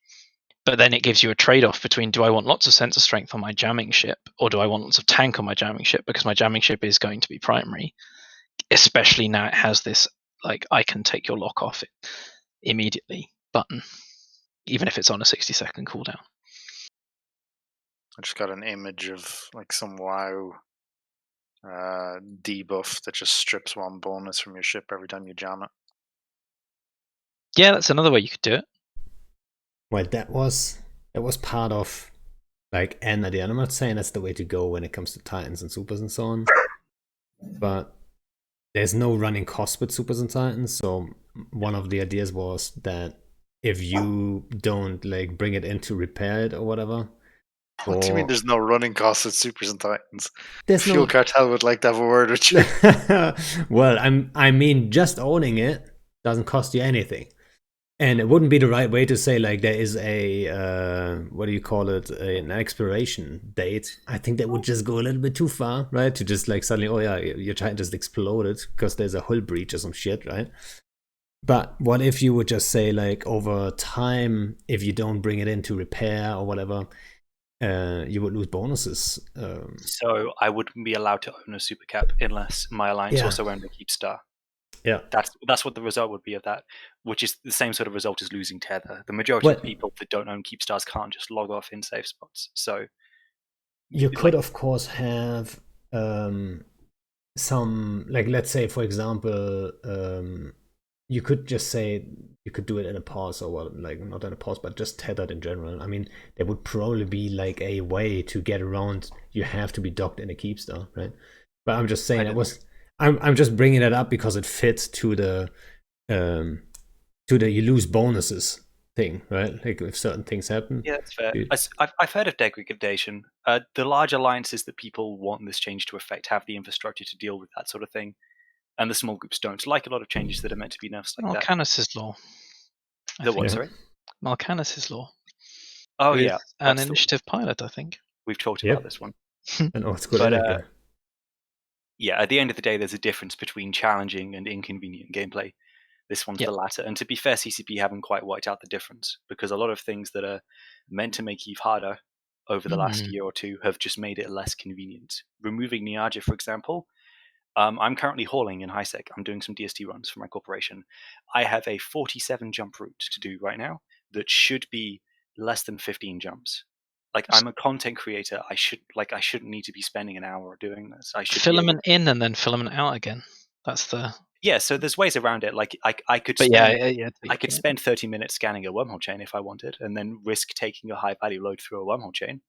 But then it gives you a trade-off between, do I want lots of sensor strength on my jamming ship, or do I want lots of tank on my jamming ship, because my jamming ship is going to be primary, especially now it has this like I can take your lock off immediately button, even if it's on a 60-second cooldown. I just got an image of like some WoW debuff that just strips 1 bonus from your ship every time you jam it. Yeah, that's another way you could do it. Well, that was part of like an idea. And I'm not saying that's the way to go when it comes to Titans and Supers and so on. But there's no running cost with Supers and Titans. So one of the ideas was that if you don't like bring it in to repair it or whatever. What do you mean there's no running costs with Supers and Titans? There's Fuel Cartel would like to have a word with you. Well, I mean, just owning it doesn't cost you anything. And it wouldn't be the right way to say like there is a what do you call it, an expiration date. I think that would just go a little bit too far, right? To just like suddenly, oh yeah, your Titan just exploded because there's a hull breach or some shit, right? But what if you would just say like over time, if you don't bring it in to repair or whatever, you would lose bonuses. So I wouldn't be allowed to own a super cap unless my alliance also owned a keep star. Yeah, that's what the result would be of that, which is the same sort of result as losing tether. The majority of people that don't own keep stars can't just log off in safe spots. So you could, of course, have some like, let's say, for example, you could just say you could do it in a pause, or well, like not in a pause, but just tethered in general. I mean, there would probably be like a way to get around. You have to be docked in a keep star, right? But I'm just saying I'm just bringing it up because it fits to the you lose bonuses thing, right? Like if certain things happen. Yeah, that's fair. I've heard of degradation. The large alliances that people want this change to affect have the infrastructure to deal with that sort of thing, and the small groups don't. Like a lot of changes that are meant to be nerfs like that. Mal'Canis' law. The what? Sorry. Mal'Canis' law. Oh yeah, an initiative pilot, I think. We've talked about this one. And it's good. But yeah, at the end of the day, there's a difference between challenging and inconvenient gameplay. This one's the latter. And to be fair, CCP haven't quite worked out the difference, because a lot of things that are meant to make Eve harder over the last year or two have just made it less convenient. Removing Niaja, for example. I'm currently hauling in HiSec. I'm doing some DST runs for my corporation. I have a 47 jump route to do right now that should be less than 15 jumps. Like, I'm a content creator. I shouldn't need to be spending an hour doing this. I should filament in and then filament out again. That's the So there's ways around it. Like I could spend 30 minutes scanning a wormhole chain if I wanted, and then risk taking a high value load through a wormhole chain.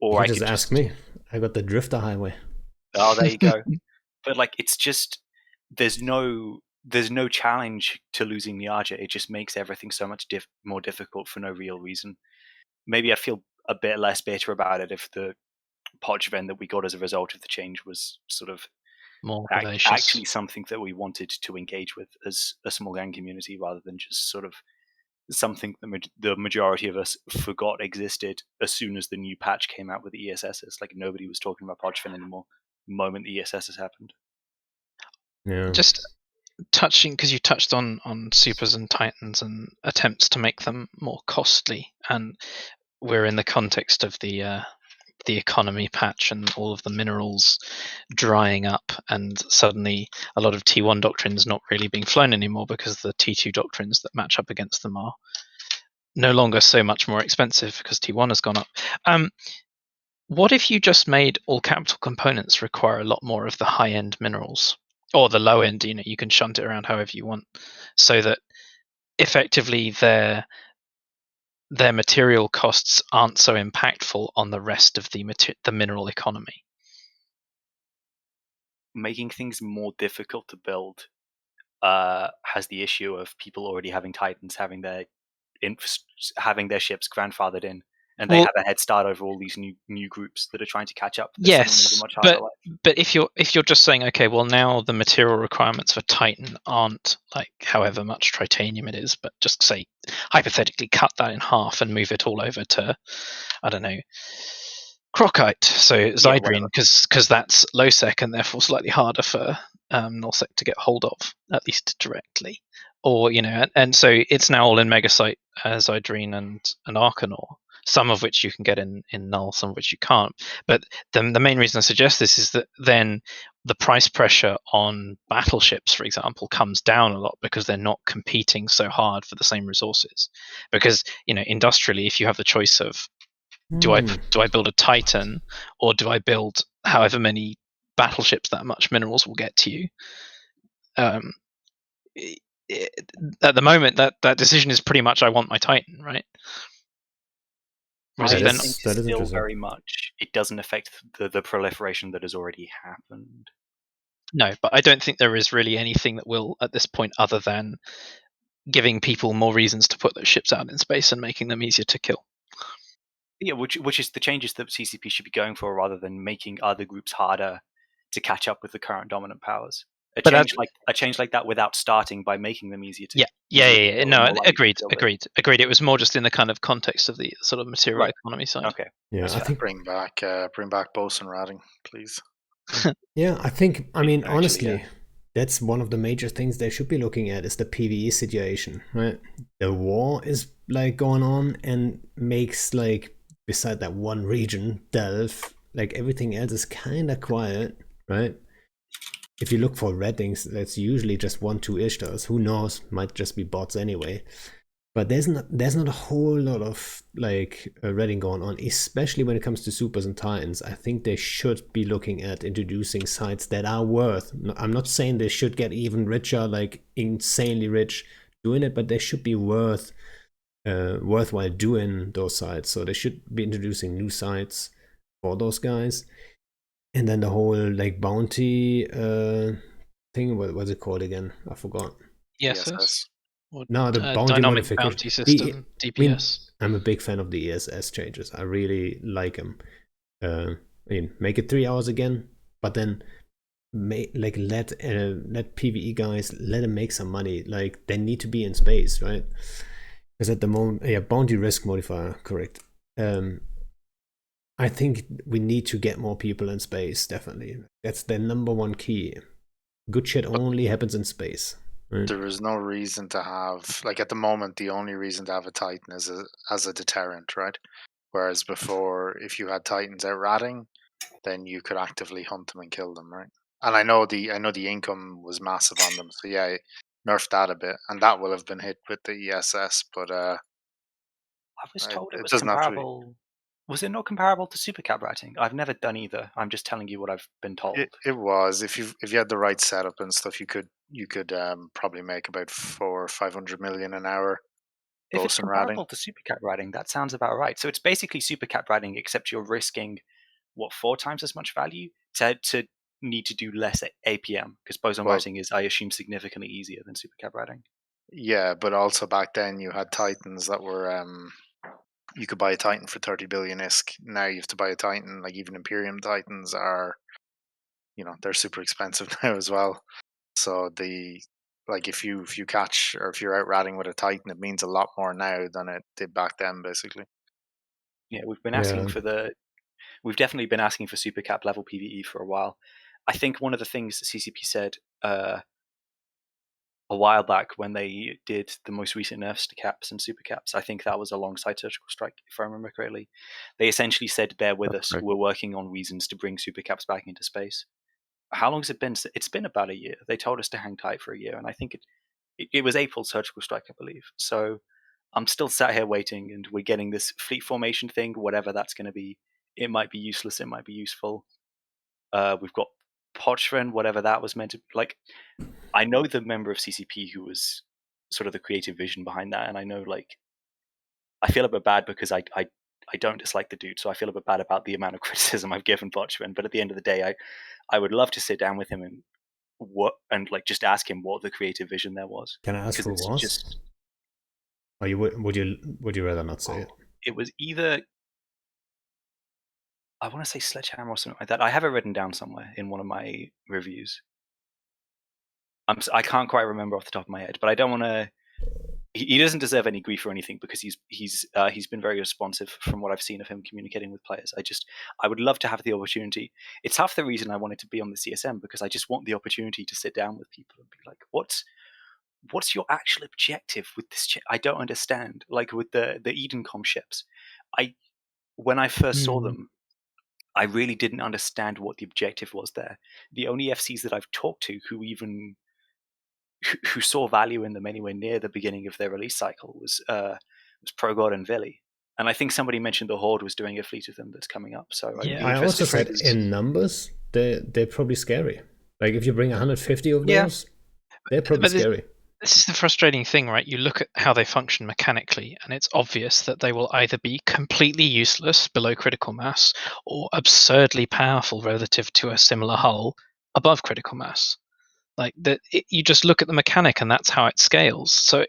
Or I could just ask me. I got the drifter highway. Oh, there you go. But like, it's just there's no challenge to losing Niaja. It just makes everything so much more difficult for no real reason. Maybe I feel a bit less bitter about it if the Podge event that we got as a result of the change was sort of more actually something that we wanted to engage with as a small gang community, rather than just sort of something the majority of us forgot existed as soon as the new patch came out with the ESSs. Like, nobody was talking about Podge anymore the moment the ESSs happened. Yeah. Just touching, because you touched on supers and titans and attempts to make them more costly, and we're in the context of the economy patch and all of the minerals drying up, and suddenly a lot of T1 doctrines not really being flown anymore because the T2 doctrines that match up against them are no longer so much more expensive because T1 has gone up. What if you just made all capital components require a lot more of the high-end minerals, or the low end? You can shunt it around however you want, so that effectively their material costs aren't so impactful on the rest of the mineral economy. Making things more difficult to build has the issue of people already having Titans, having their ships grandfathered in, and they have a head start over all these new groups that are trying to catch up. Yes, but if you're just saying, okay, well now the material requirements for Titan aren't like however much titanium it is, but just say hypothetically cut that in half and move it all over to, I don't know, Crocite, so Zydrine, because that's low sec and therefore slightly harder for nullsec to get hold of, at least directly. Or, and so it's now all in Megasite, Zydrine and Arcanor, some of which you can get in null, some of which you can't. But the main reason I suggest this is that then the price pressure on battleships, for example, comes down a lot because they're not competing so hard for the same resources. Because, industrially, if you have the choice of do I build a Titan or do I build however many battleships that much minerals will get to you? At the moment, that decision is pretty much I want my Titan, right? I think still very much it doesn't affect the proliferation that has already happened. No, but I don't think there is really anything that will at this point other than giving people more reasons to put those ships out in space and making them easier to kill. Yeah, which is the changes that CCP should be going for, rather than making other groups harder to catch up with the current dominant powers. A change like that without starting by making them easier to. Yeah. No, agreed. It was more just in the kind of context of the sort of material economy side. Okay. Yeah, I think bring back bosun ratting, please. Yeah, I think. I mean, honestly, that's one of the major things they should be looking at is the PvE situation, right? The war is like going on and makes like beside that one region, Delve, like everything else is kind of quiet, right? If you look for ratings, that's usually just 1-2 Ishtars. Who knows? Might just be bots anyway. But there's not a whole lot of like rating going on, especially when it comes to supers and titans. I think they should be looking at introducing sites that are worth. I'm not saying they should get even richer, like insanely rich doing it, but they should be worthwhile doing those sites. So they should be introducing new sites for those guys. And then the whole like bounty thing, what was it called again? I forgot. Yes. No, the bounty modification. Bounty system, DPS. I'm a big fan of the ESS changes. I really like them. I mean, make it 3 hours again, but then let PvE guys, let them make some money. Like they need to be in space, right? Because at the moment, bounty risk modifier, correct. I think we need to get more people in space, definitely. That's the number one key. Good shit only happens in space. Right? There is no reason to have, like at the moment, the only reason to have a Titan is as a deterrent, right? Whereas before, if you had Titans out ratting, then you could actively hunt them and kill them, right? And I know the income was massive on them, so yeah, nerfed that a bit, and that will have been hit with the ESS. But I was told it was comparable. Was it not comparable to supercap ratting? I've never done either. I'm just telling you what I've been told. It was. If you had the right setup and stuff, you could probably make about 400 or 500 million an hour. If it's comparable to supercap ratting, that sounds about right. So it's basically supercap ratting, except you're risking 4 times as much value to need to do less APM, because boson ratting is, I assume, significantly easier than supercap ratting. Yeah, but also back then you had Titans that were you could buy a Titan for 30 billion ISK. Now you have to buy a Titan, like even Imperium Titans are, they're super expensive now as well. So if you catch, or if you're out ratting with a Titan, it means a lot more now than it did back then, basically. Yeah, we've been asking we've definitely been asking for supercap level PvE for a while. I think one of the things that CCP said a while back when they did the most recent nerfs to caps and super caps, I think that was alongside Surgical Strike, if I remember correctly. They essentially said, bear with us, we're working on reasons to bring super caps back into space. How long has it been? It's been about a year. They told us to hang tight for a year, and I think it was April Surgical Strike, I believe. So I'm still sat here waiting, and we're getting this fleet formation thing, whatever that's going to be. It might be useless, it might be useful. We've got Pochven, whatever that was meant to be. Like, I know the member of CCP who was sort of the creative vision behind that, and I know, like, I feel a bit bad because I don't dislike the dude, so I feel a bit bad about the amount of criticism I've given Pochven. But at the end of the day, I would love to sit down with him and what, and like just ask him what the creative vision there was. Can I ask who it was? Or would you rather not say it? It was either, I want to say Sledgehammer or something like that. I have it written down somewhere in one of my reviews. I can't quite remember off the top of my head, but I don't want to. He doesn't deserve any grief or anything because he's been very responsive from what I've seen of him communicating with players. I would love to have the opportunity. It's half the reason I wanted to be on the CSM, because I just want the opportunity to sit down with people and be like, what's your actual objective with this? I don't understand. Like with the Edencom ships, when I first saw them, I really didn't understand what the objective was there. The only FCs that I've talked to who saw value in them anywhere near the beginning of their release cycle was Progod and Vili. And I think somebody mentioned the Horde was doing a fleet of them that's coming up. So I also said in numbers, they're probably scary. Like if you bring 150 of those, they're probably scary. This is the frustrating thing, right? You look at how they function mechanically, and it's obvious that they will either be completely useless below critical mass or absurdly powerful relative to a similar hull above critical mass. Like you just look at the mechanic, and that's how it scales. So,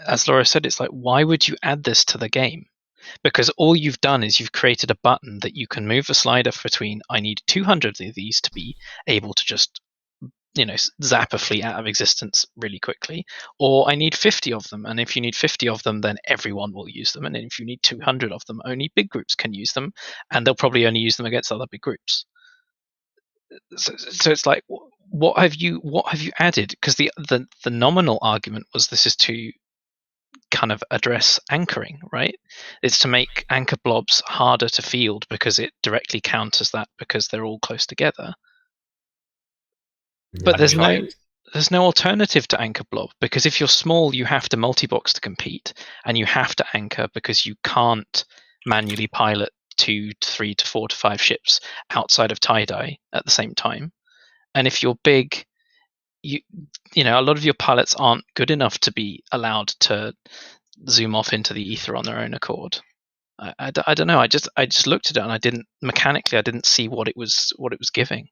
as Laura said, it's like, why would you add this to the game? Because all you've done is you've created a button that you can move the slider between. I need 200 of these to be able to just, zap a fleet out of existence really quickly, or I need 50 of them, and if you need 50 of them, then everyone will use them, and if you need 200 of them, only big groups can use them, and they'll probably only use them against other big groups. So it's like, what have you added? Because the nominal argument was this is to kind of address anchoring, right? It's to make anchor blobs harder to field because it directly counters that, because they're all close together. But there's no alternative to anchor blob, because if you're small, you have to multi-box to compete, and you have to anchor because you can't manually pilot 2 to 3 to 4 to 5 ships outside of tie-dye at the same time. And if you're big, a lot of your pilots aren't good enough to be allowed to zoom off into the ether on their own accord. I don't know. I just looked at it, and I didn't see what it was giving.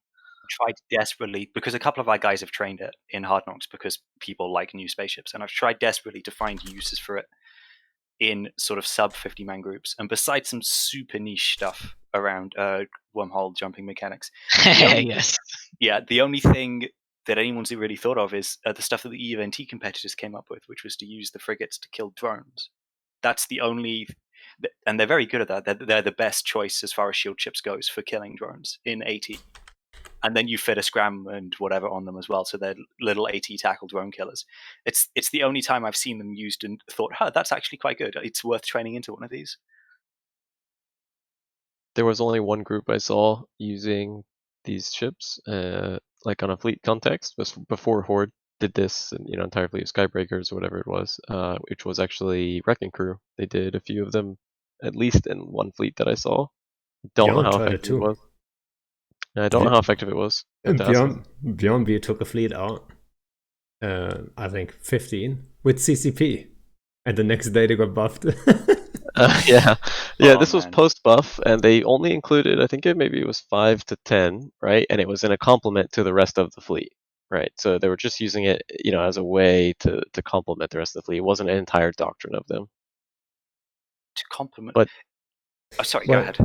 Tried desperately, because a couple of our guys have trained it in Hard Knocks because people like new spaceships, and I've tried desperately to find uses for it in sort of sub 50-man groups, and besides some super niche stuff around wormhole jumping mechanics, the only thing that anyone's really thought of is the stuff that the EVNT competitors came up with, which was to use the frigates to kill drones. That's the only, and they're very good at that. They're the best choice as far as shield ships goes for killing drones in AT. And then you fit a scram and whatever on them as well, so they're little AT tackle drone killers. It's the only time I've seen them used and thought, that's actually quite good. It's worth training into one of these. There was only one group I saw using these ships, like on a fleet context, before Horde did this, and entire fleet of Skybreakers or whatever it was, which was actually Wrecking Crew. They did a few of them, at least in one fleet that I saw. Don't know how effective it was. I don't know how effective it was. Bjorn B took a fleet out, I think 15, with CCP. And the next day they got buffed. This was post-buff, and they only included, I think maybe it was 5 to 10, right? And it was in a complement to the rest of the fleet, right? So they were just using it, as a way to complement the rest of the fleet. It wasn't an entire doctrine of them. To complement? But, go ahead.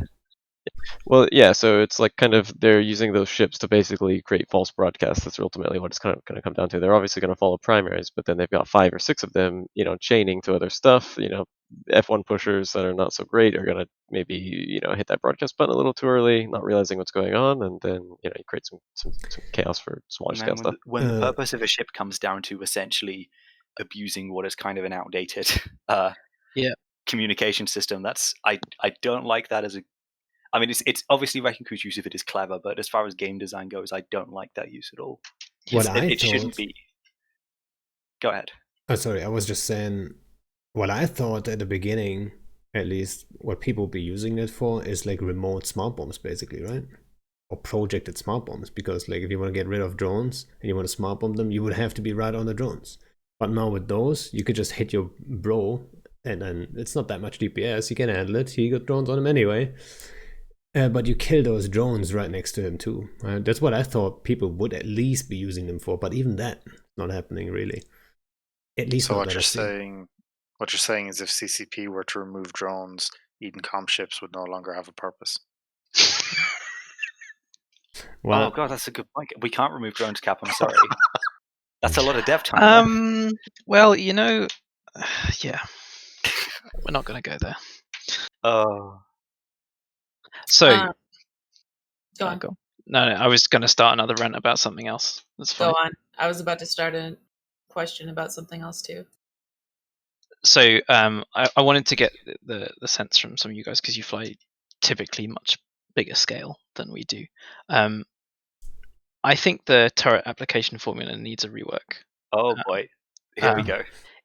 Well, yeah, so it's like kind of they're using those ships to basically create false broadcasts. That's ultimately what it's kind of going to come down to. They're obviously going to follow primaries, but then they've got 5 or 6 of them, chaining to other stuff. F1 pushers that are not so great are going to maybe, hit that broadcast button a little too early, not realizing what's going on, and then, you create some chaos for smaller scale stuff. When the purpose of a ship comes down to essentially abusing what is kind of an outdated communication system, I don't like that as a. I mean, it's obviously Wrecking Crew's use of it is clever, but as far as game design goes, I don't like that use at all. It shouldn't be. Go ahead. Oh, sorry, I was just saying, what I thought at the beginning, at least, what people be using it for is like remote smart bombs, basically, right? Or projected smart bombs, because like if you want to get rid of drones and you want to smart bomb them, you would have to be right on the drones. But now with those, you could just hit your bro, and then it's not that much DPS. You can handle it. You got drones on him anyway. But you kill those drones right next to him too. That's what I thought people would at least be using them for, but even that not happening really. At least So not what that you're I see. what you're saying is if CCP were to remove drones, Eden com ships would no longer have a purpose. Well, Oh god, that's a good point. We can't remove drones, Cap. I'm sorry. That's a lot of dev time. Well, yeah, we're not going to go there. Oh, So, Go on. No, I was going to start another rant about something else. That's fine. Go on. I was about to start a question about something else too. So, I wanted to get the sense from some of you guys, because you fly typically much bigger scale than we do. I think the turret application formula needs a rework. oh boy, here we go.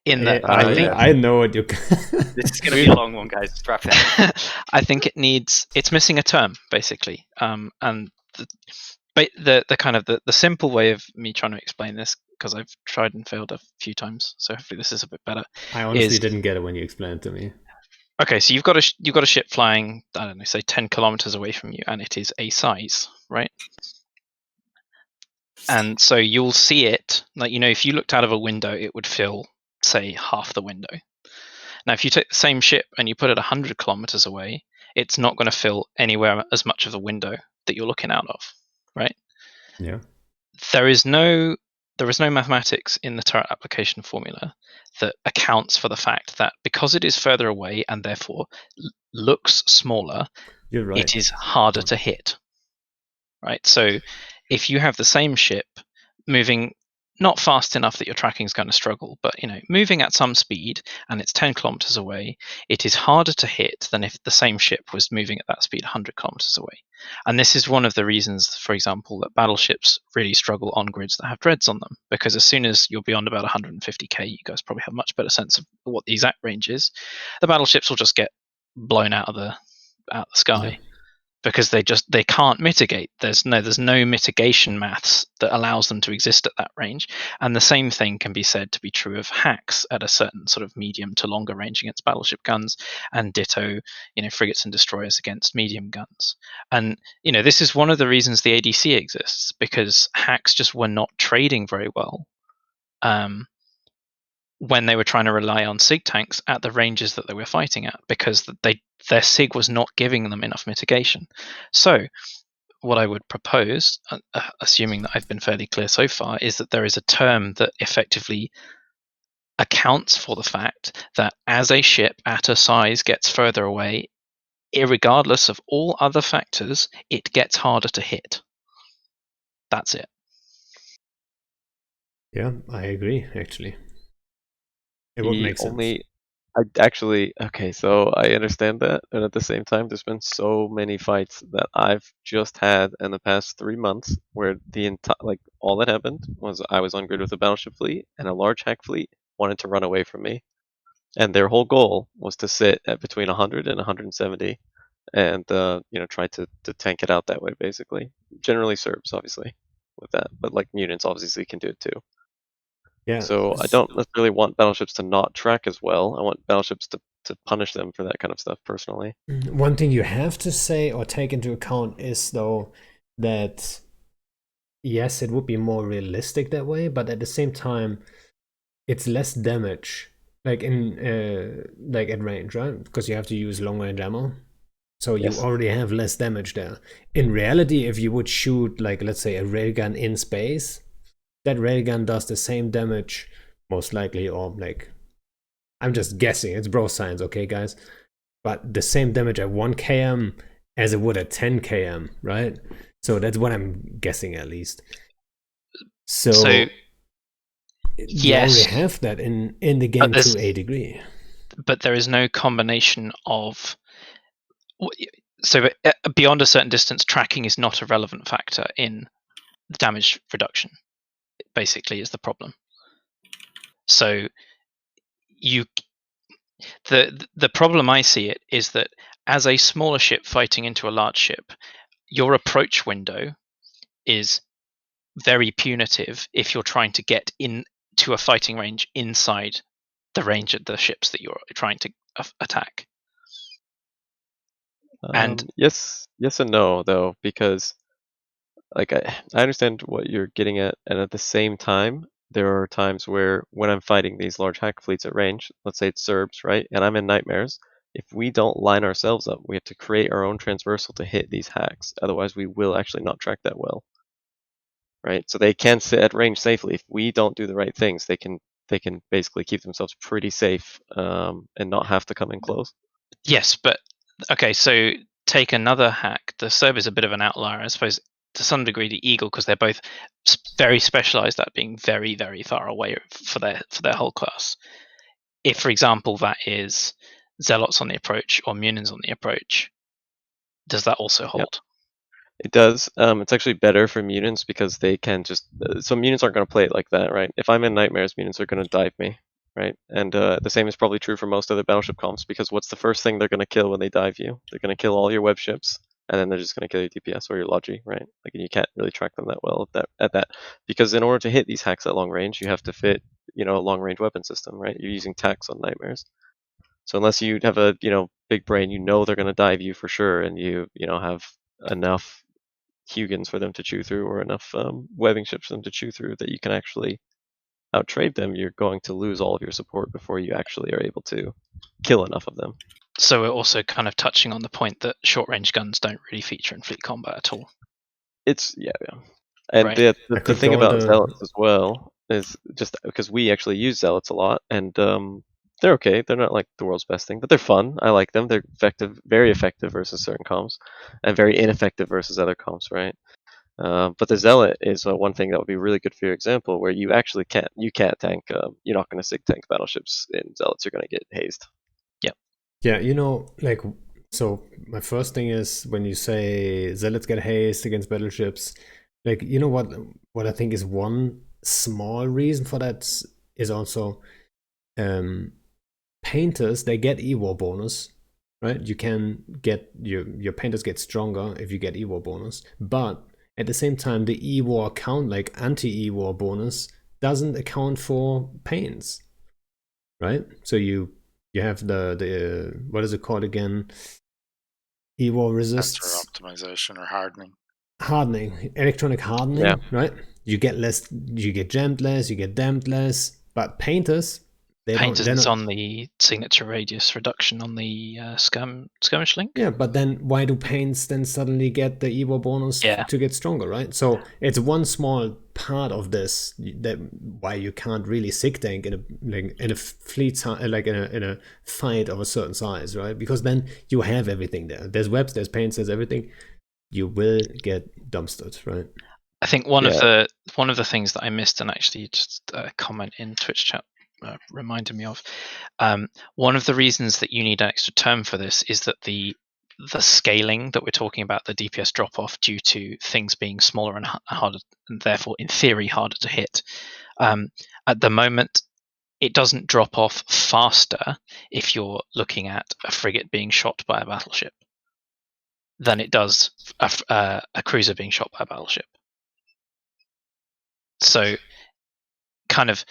In that, I know what you. This is going to be a long one, guys. Strap in. I think it's missing a term basically, and the kind of the simple way of me trying to explain this, because I've tried and failed a few times, so hopefully this is a bit better. I honestly didn't get it when you explained it to me. Okay, so you've got a ship flying, I don't know, say 10 kilometers away from you, and it is a size, right? And so you'll see it, like, if you looked out of a window, it would fill, say, half the window. Now, if you take the same ship and you put it 100 kilometers away, it's not going to fill anywhere as much of the window that you're looking out of, right? Yeah. There is no mathematics in the turret application formula that accounts for the fact that because it is further away and therefore looks smaller, You're right. it is harder to hit, right? So if you have the same ship moving not fast enough that your tracking is going to struggle, but moving at some speed and it's 10 kilometers away, it is harder to hit than if the same ship was moving at that speed 100 kilometers away. And this is one of the reasons, for example, that battleships really struggle on grids that have dreads on them, because as soon as you're beyond about 150k, you guys probably have a much better sense of what the exact range is. The battleships will just get blown out of the sky. Yeah. Because they can't mitigate. There's no mitigation maths that allows them to exist at that range. And the same thing can be said to be true of hacks at a certain sort of medium to longer range against battleship guns, and ditto, frigates and destroyers against medium guns. And this is one of the reasons the ADC exists, because hacks just were not trading very well when they were trying to rely on SIG tanks at the ranges that they were fighting at, because their SIG was not giving them enough mitigation. So what I would propose, assuming that I've been fairly clear so far, is that there is a term that effectively accounts for the fact that as a ship at a size gets further away, irregardless of all other factors, it gets harder to hit. That's it. Yeah, I agree, actually. It would make sense. Okay, so I understand that, and at the same time, there's been so many fights that I've just had in the past 3 months where all that happened was I was on grid with a battleship fleet, and a large hack fleet wanted to run away from me, and their whole goal was to sit at between 100 and 170, and try to tank it out that way, basically. Generally Serbs, obviously, with that, but like mutants obviously can do it too. Yeah. So I don't necessarily want battleships to not track as well. I want battleships to punish them for that kind of stuff, personally. One thing you have to say or take into account is, though, that yes, it would be more realistic that way, but at the same time, it's less damage, like at range, right? Because you have to use long range ammo. So you already have less damage there. In reality, if you would shoot, like, let's say, a railgun in space, that railgun does the same damage, most likely, or like, I'm just guessing, it's bro science, okay, guys? But the same damage at 1 km as it would at 10 km, right? So that's what I'm guessing, at least. So you already have that in the game to a degree. But there is no combination of... So beyond a certain distance, tracking is not a relevant factor in damage reduction, basically, is the problem. So the problem I see it is that as a smaller ship fighting into a large ship, your approach window is very punitive if you're trying to get into a fighting range inside the range of the ships that you're trying to attack. And yes and no though, because like I understand what you're getting at, and at the same time, there are times where when I'm fighting these large hack fleets at range, let's say it's Serbs, right, and I'm in nightmares. If we don't line ourselves up, we have to create our own transversal to hit these hacks. Otherwise, we will actually not track that well, right? So they can sit at range safely. If we don't do the right things, they can basically keep themselves pretty safe and not have to come in close. yes, but okay, so take another hack. The Serb is a bit of an outlier, I suppose, to some degree. The Eagle, because they're both very specialized at being very, very far away for their whole class. If, for example, that is Zealots on the approach or Munins on the approach, does that also hold? It does. It's actually better for Munins because they can just. So Munins aren't going to play it like that, right? If I'm in Nightmares, Munins are going to dive me, right? And the same is probably true for most other battleship comps, because what's the first thing they're going to kill when they dive you? They're going to kill all your web ships, and then they're just going to kill your DPS or your Logi, right? Like, you can't really track them that well at that, because in order to hit these hacks at long range, you have to fit, a long range weapon system, right? You're using tax on Nightmares. So unless you have a big brain, they're going to dive you for sure, and you have enough Hugins for them to chew through, or enough webbing ships for them to chew through, that you can actually outtrade them, you're going to lose all of your support before you actually are able to kill enough of them. So we're also kind of touching on the point that short range guns don't really feature in fleet combat at all. It's and right. the thing about Zealots as well is just because we actually use Zealots a lot, and they're okay. They're not like the world's best thing, but they're fun. I like them. They're effective, very effective versus certain comps, and very ineffective versus other comps, right? But the Zealot is one thing that would be really good for your example, where you actually can't tank. You're not going to sig tank battleships in Zealots. You're going to get hazed. Yeah, like, so my first thing is, when you say Zealots get hazed against battleships, like, what I think is one small reason for that is also painters, they get E-War bonus, right? You can get your painters get stronger if you get E-War bonus, but at the same time, the E-War account, like anti-E-War bonus, doesn't account for paints, right? So you have the what is it called again? E-War resists optimization or hardening. Electronic hardening, right? You get jammed less, you get damped less, but painters, it's on the signature radius reduction on the skirmish link. Yeah, but then why do paints then suddenly get the Evo bonus to get stronger, right? So it's one small part of this that why you can't really sig tank in a fleet, like in a fight of a certain size, right? Because then you have everything there. There's webs, there's paints, there's everything. You will get dumpstered, right? I think one of the things that I missed, and actually just a comment in Twitch chat reminded me of, one of the reasons that you need an extra term for this is that the scaling that we're talking about, the DPS drop off due to things being smaller and harder, and therefore in theory harder to hit, at the moment it doesn't drop off faster if you're looking at a frigate being shot by a battleship than it does a cruiser being shot by a battleship. So kind of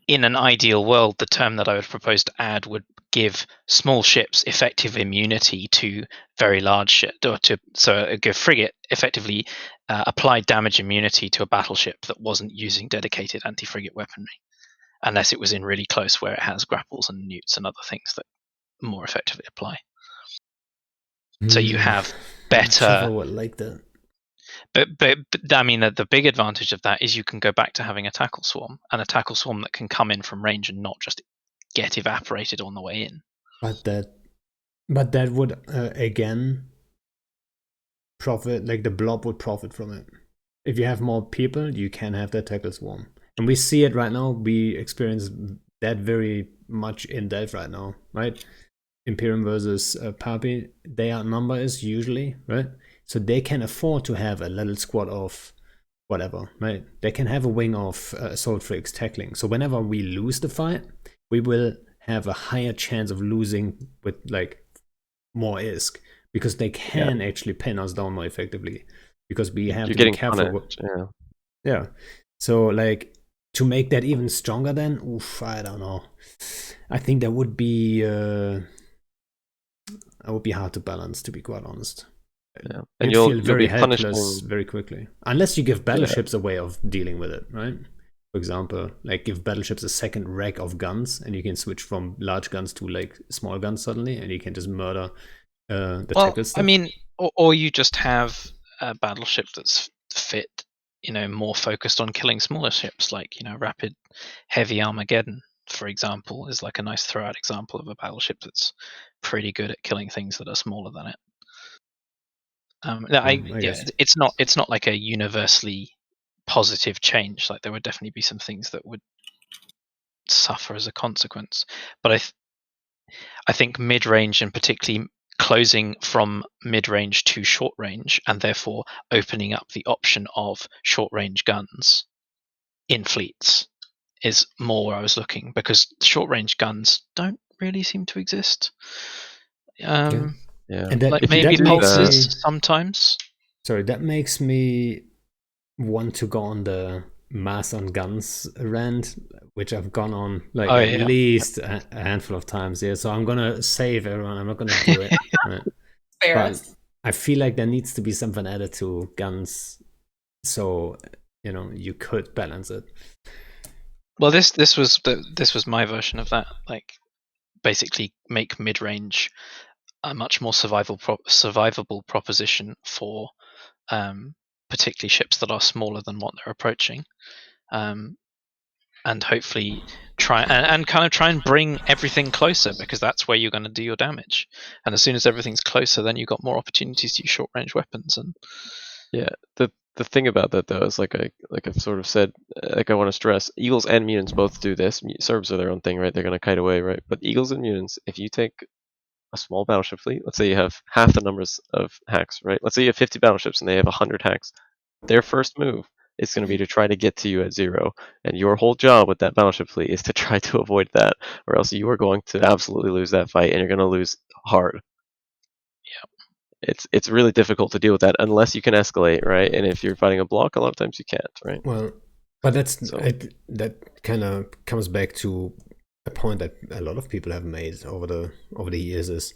in an ideal world, the term that I would propose to add would give small ships effective immunity to very large ships, so a frigate effectively applied damage immunity to a battleship that wasn't using dedicated anti-frigate weaponry, unless it was in really close where it has grapples and newts and other things that more effectively apply. So you have better. Would like that. But I mean, the big advantage of that is you can go back to having a tackle swarm, and a tackle swarm that can come in from range and not just get evaporated on the way in. But that would again profit, like the blob would profit from it. If you have more people, you can have that tackle swarm, and we see it right now. We experience that very much in Delph right now, right? Imperium versus Papi, their number is usually, right? So they can afford to have a little squad of whatever, right? They can have a wing of assault frigs tackling. So whenever we lose the fight, we will have a higher chance of losing with like more ISK, because they can actually pin us down more effectively, because we have to be careful. Yeah. So like, to make that even stronger, then I don't know. I think that would be That would be hard to balance, to be quite honest. Yeah. And You'd feel you'll very be helpless punishing. very quickly. Unless you give battleships a way of dealing with it, right? For example, like give battleships a second rack of guns, and you can switch from large guns to like small guns suddenly, and you can just murder the tackle stuff. I mean, or you just have a battleship that's fit, more focused on killing smaller ships, like Rapid Heavy Armageddon, for example, is like a nice throw-out example of a battleship that's pretty good at killing things that are smaller than it. I guess. It's not like a universally positive change. Like there would definitely be some things that would suffer as a consequence, but I think mid-range, and particularly closing from mid-range to short range, and therefore opening up the option of short-range guns in fleets, is more where I was looking, because short-range guns don't really seem to exist. Yeah. And that, like maybe that makes pulses me, sometimes. sorry, that makes me want to go on the mass on guns rant, which I've gone on like at least a handful of times. Yeah, so I'm gonna save everyone. I'm not gonna do it. Right? But I feel like there needs to be something added to guns, so you could balance it. Well, this was my version of that. Like, basically, make mid range a much more survivable proposition for particularly ships that are smaller than what they're approaching, and hopefully try and bring everything closer, because that's where you're going to do your damage. And as soon as everything's closer, then you've got more opportunities to use short range weapons. And the thing about that though is like I've sort of said, like I want to stress, Eagles and Mutants both do this. Serbs are their own thing, right? They're going to kite away, right? But Eagles and Mutants, if you take a small battleship fleet, let's say you have half the numbers of hacks, right? Let's say you have 50 battleships and they have 100 hacks. Their first move is going to be to try to get to you at 0, and your whole job with that battleship fleet is to try to avoid that, or else you are going to absolutely lose that fight, and you're going to lose hard. It's really difficult to deal with that unless you can escalate, right? And if you're fighting a block, a lot of times you can't, right? Well, but that kind of comes back to a point that a lot of people have made over the years: is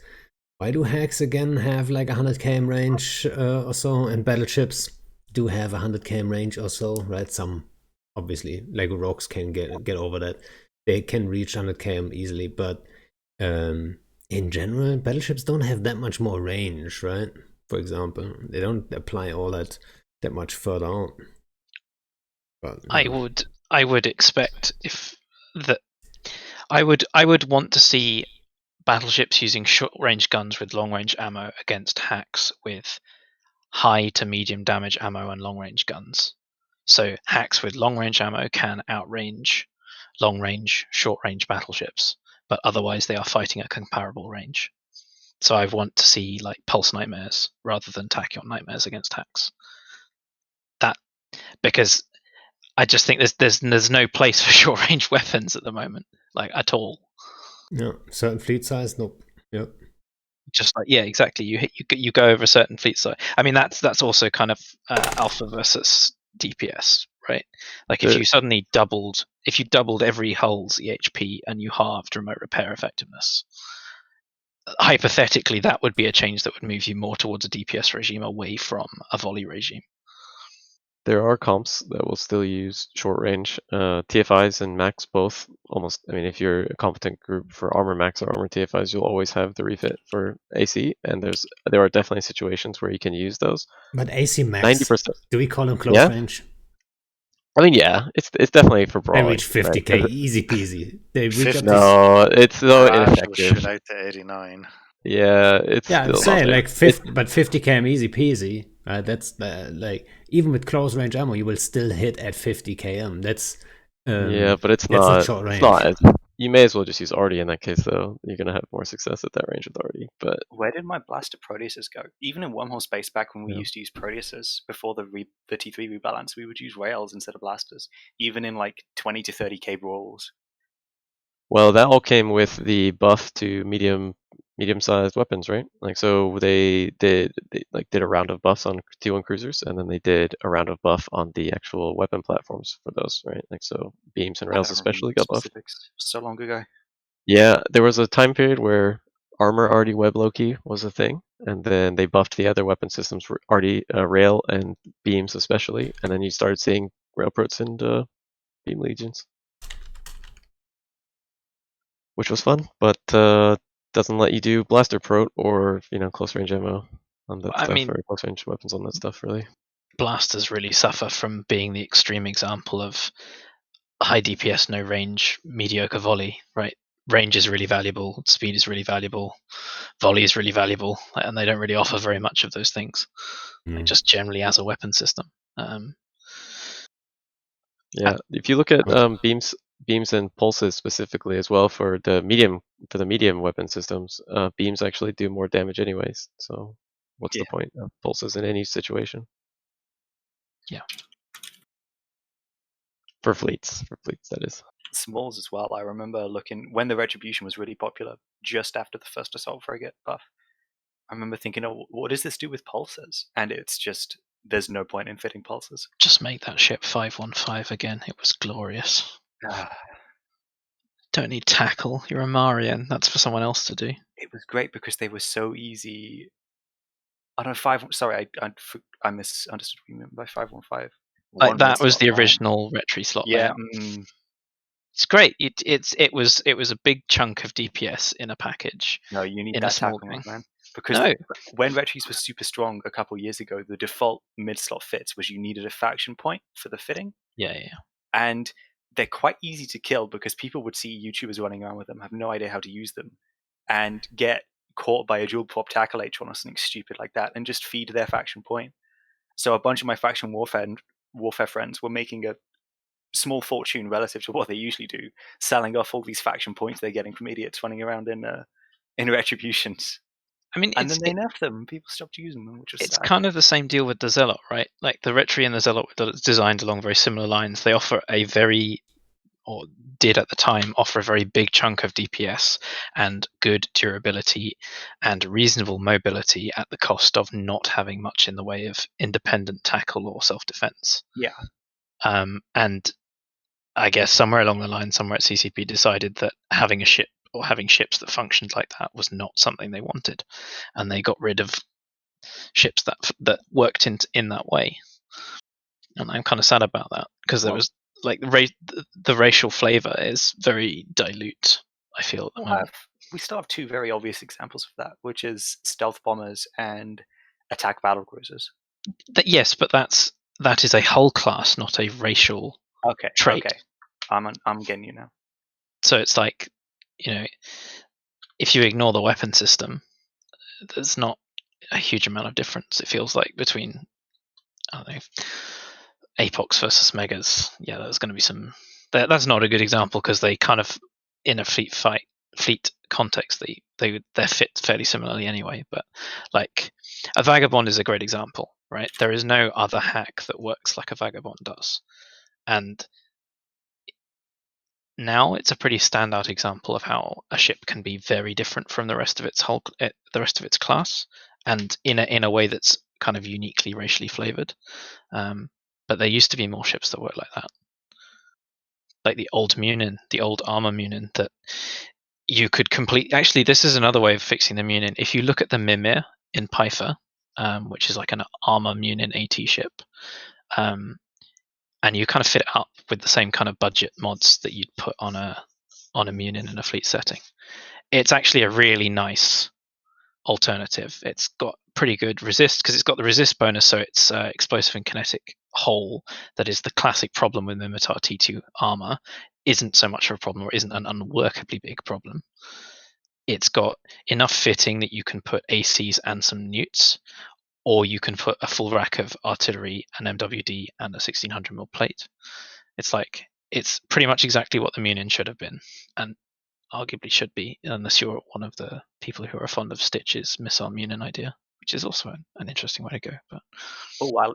why do hacks again have like 100 km range or so, and battleships do have 100 km range or so, right? Some obviously like rogues can get over that; they can reach 100 km easily, but in general, battleships don't have that much more range, right? For example, they don't apply all that much further out. But, I would expect I would want to see battleships using short range guns with long range ammo against hacks with high to medium damage ammo and long range guns. So hacks with long range ammo can outrange long range, short range battleships, but otherwise they are fighting at comparable range. So I want to see like pulse nightmares rather than tachyon nightmares against hacks. That, because I just think there's no place for short range weapons at the moment, like at all. Yeah, certain fleet size, nope. Yep. Just like, yeah, exactly. You go over a certain fleet size. I mean, that's also kind of alpha versus DPS, right? Like if you suddenly doubled every hull's EHP and you halved remote repair effectiveness, hypothetically that would be a change that would move you more towards a DPS regime away from a volley regime. There are comps that will still use short range. TFIs and Max both almost. I mean, if you're a competent group for armor Max or armor TFIs, you'll always have the refit for AC. And there are definitely situations where you can use those. But AC Max, 90%. Do we call them close range? I mean, yeah, it's definitely for brawling. They reach 50k, right? Easy peasy. They reach up no, it's so ineffective. Shoot out to 89. Yeah, it's yeah. still I'm saying not like but 50k easy peasy. That's like even with close range ammo, you will still hit at 50 km. That's yeah, but it's not short range. It's not. You may as well just use Arty in that case, though. You're gonna have more success at that range with Arty. But where did my blaster Proteuses go? Even in Wormhole Space, back when we used to use Proteuses before the T3 rebalance, we would use rails instead of blasters, even in like 20 to 30k brawls. Well, that all came with the buff to medium-sized weapons, right? Like, so they did a round of buffs on T1 cruisers, and then they did a round of buff on the actual weapon platforms for those, right? Like, so beams and rails especially got buffed. So long ago. Yeah, there was a time period where armor already web Loki was a thing, and then they buffed the other weapon systems for already rail and beams especially, and then you started seeing railprots and beam legions, which was fun, but doesn't let you do blaster prot or close range ammo on that stuff, or close range weapons on that stuff really. Blasters really suffer from being the extreme example of high DPS, no range, mediocre volley, right? Range is really valuable, speed is really valuable, volley is really valuable, and they don't really offer very much of those things, like just generally as a weapon system. If you look at beams and pulses specifically as well for the medium weapon systems, beams actually do more damage anyways. So what's the point of pulses in any situation? Yeah. For fleets, that is. Smalls as well. I remember looking when the Retribution was really popular, just after the first Assault Frigate buff. I remember thinking, oh, what does this do with pulses? And it's just, there's no point in fitting pulses. Just make that ship 515 again. It was glorious. Don't need tackle. You're a Marian. That's for someone else to do. It was great because they were so easy. I don't know, Sorry, I misunderstood what you meant by 515. Like that was the original Retri slot. Yeah. It's great. It was a big chunk of DPS in a package. No, you need in that a small tackle, game. man. Because when Retries was super strong a couple years ago, the default mid-slot fits was you needed a faction point for the fitting. Yeah. And they're quite easy to kill because people would see YouTubers running around with them, have no idea how to use them, and get caught by a dual prop tackle H1 or something stupid like that and just feed their faction point. So a bunch of my faction warfare friends were making a small fortune relative to what they usually do, selling off all these faction points they're getting from idiots running around in Retributions. And then they nerfed them. People stopped using them, which was it's sad. kind of the same deal with the Zealot, right? Like the Retri and the Zealot were designed along very similar lines. They offer did at the time offer a very big chunk of DPS and good durability and reasonable mobility at the cost of not having much in the way of independent tackle or self-defense. Yeah. And I guess somewhere along the line, somewhere at CCP decided that having a ship or having ships that functioned like that was not something they wanted, and they got rid of ships that worked in that way. And I'm kind of sad about that because there was like the racial flavor is very dilute. I feel we still have two very obvious examples of that, which is stealth bombers and attack battle cruisers. Yes, but that is a hull class, not a racial trait. Okay, I'm getting you now. So it's like, if you ignore the weapon system, there's not a huge amount of difference. It feels like between, I don't know, Apox versus Megas. Yeah, there's going to be some. That's not a good example because they kind of, in a fleet context, they're fit fairly similarly anyway. But like a Vagabond is a great example, right? There is no other hack that works like a Vagabond does, and now it's a pretty standout example of how a ship can be very different from the rest of its class, and in a way that's kind of uniquely racially flavored. But there used to be more ships that worked like that, like the old Munin, the old armor Munin that you could complete. Actually, this is another way of fixing the Munin. If you look at the Mimir in Pythor, which is like an armor Munin AT ship, and you kind of fit it up with the same kind of budget mods that you'd put on a Munin in a fleet setting, it's actually a really nice alternative. It's got pretty good resist because it's got the resist bonus, so it's explosive and kinetic hull. That is the classic problem with Mimitar T2 armor. Isn't so much of a problem, or isn't an unworkably big problem. It's got enough fitting that you can put ACs and some newts, or you can put a full rack of artillery, an MWD, and a 1600mm plate. It's pretty much exactly what the Munin should have been, and arguably should be, unless you're one of the people who are fond of Stitch's missile Munin idea, which is also an interesting way to go. But